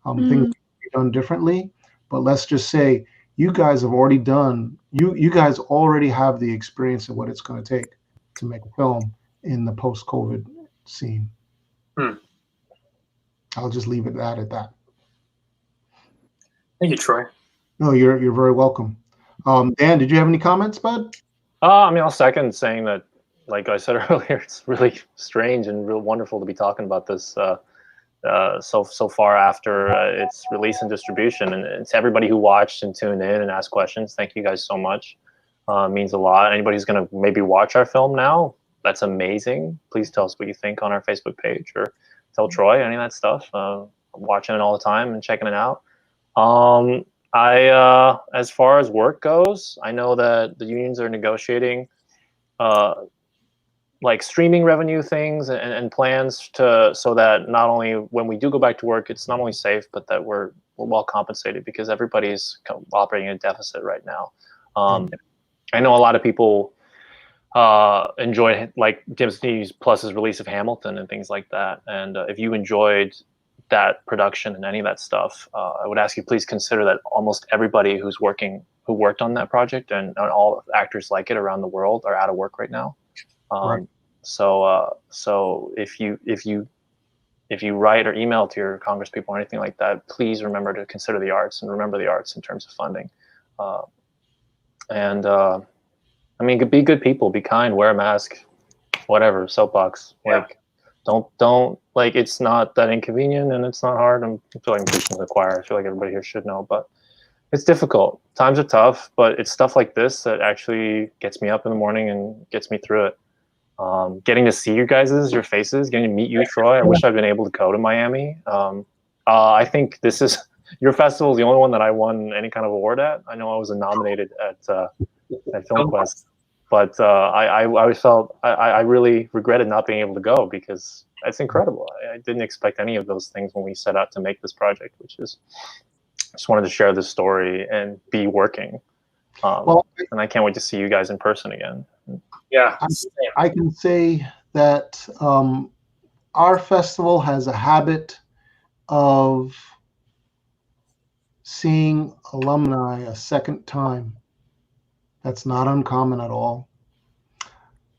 Things can be done differently, but let's just say you guys have already done, you guys already have the experience of what it's going to take to make a film in the post-COVID scene. I'll just leave it at that. Thank you, Troy. No, you're very welcome. Dan, did you have any comments, bud? I'll second saying that, like I said earlier, it's really strange and real wonderful to be talking about this so far after its release and distribution. And it's everybody who watched and tuned in and asked questions. Thank you guys so much. It means a lot. Anybody who's going to maybe watch our film now, that's amazing. Please tell us what you think on our Facebook page, or tell Troy any of that stuff. I'm watching it all the time and checking it out. As far as work goes, I know that the unions are negotiating like streaming revenue things and plans so that not only when we do go back to work, it's not only safe, but that we're well compensated, because everybody's operating in a deficit right now. I know a lot of people enjoyed like Disney Plus's release of Hamilton and things like that. And if you enjoyed that production and any of that stuff, I would ask you please consider that almost everybody who worked on that project and all actors like it around the world are out of work right now. Right. So if you write or email to your congresspeople or anything like that, please remember to consider the arts and remember the arts in terms of funding. Be good people, be kind, wear a mask, whatever, soapbox. Like, don't like, it's not that inconvenient and it's not hard. I feel like I'm preaching to the choir. I feel like everybody here should know, but It's difficult. Times are tough, but it's stuff like this that actually gets me up in the morning and gets me through it. Getting to see your faces, getting to meet you, Troy. I wish I'd been able to go to Miami. I think this is your festival is the only one that I won any kind of award at. I know I was nominated at FilmQuest, but I really regretted not being able to go because it's incredible. I didn't expect any of those things when we set out to make this project, which is just wanted to share this story and be working. And I can't wait to see you guys in person again. Yeah, I can say that our festival has a habit of seeing alumni a second time. That's not uncommon at all.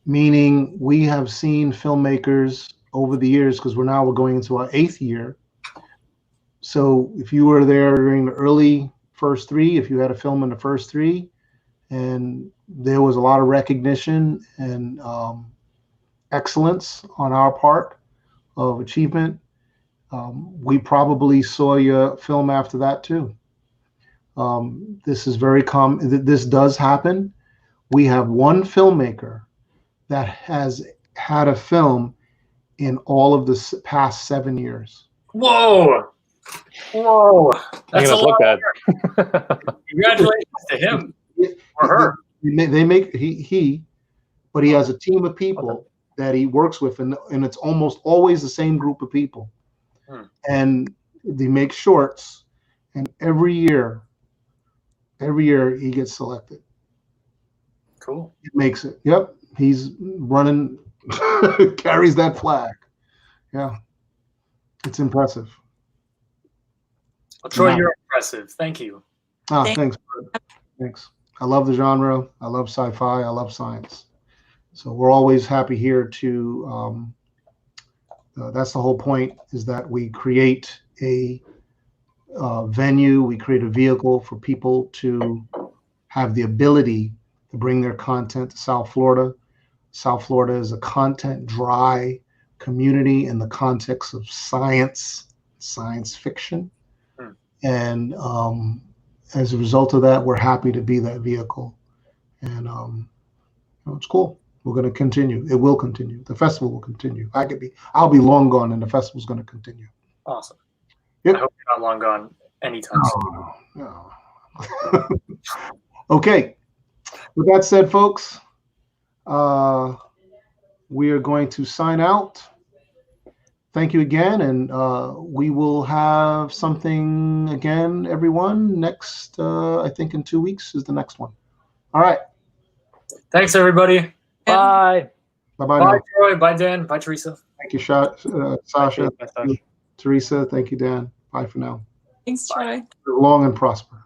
Meaning we have seen filmmakers over the years, because we're going into our 8th year. So if you were there during the early first 3, if you had a film in the first 3, and there was a lot of recognition and excellence on our part of achievement, we probably saw your film after that too. This is very common. This does happen. We have one filmmaker that has had a film in all of the past 7 years. Whoa! That's a lot. Congratulations to him or her. They make but he has a team of people that he works with, and it's almost always the same group of people. And they make shorts, and every year he gets selected. Cool. He makes it. Yep, he's running, carries that flag. Yeah, it's impressive. Well, Troy, you're impressive. Thank you. Thanks. Thanks. I love the genre. I love sci-fi. I love science. So we're always happy here to, that's the whole point, is that we create a venue, we create a vehicle for people to have the ability to bring their content to South Florida. South Florida is a content dry community in the context of science fiction. And as a result of that, we're happy to be that vehicle. And it's cool. We're going to continue. It will continue. The festival will continue. I'll be long gone, and the festival's going to continue. Awesome. Yep. I hope you're not long gone anytime soon. No. Okay. With that said, folks, we are going to sign out. Thank you again, and we will have something again, everyone, next, I think in 2 weeks is the next one. All right. Thanks, everybody. Bye. Bye-bye. Bye, Troy. Bye, Dan. Bye, Teresa. Thank you, Sasha. Bye, Sasha. Teresa. Thank you, Dan. Bye for now. Thanks, Troy. Live long and prosper.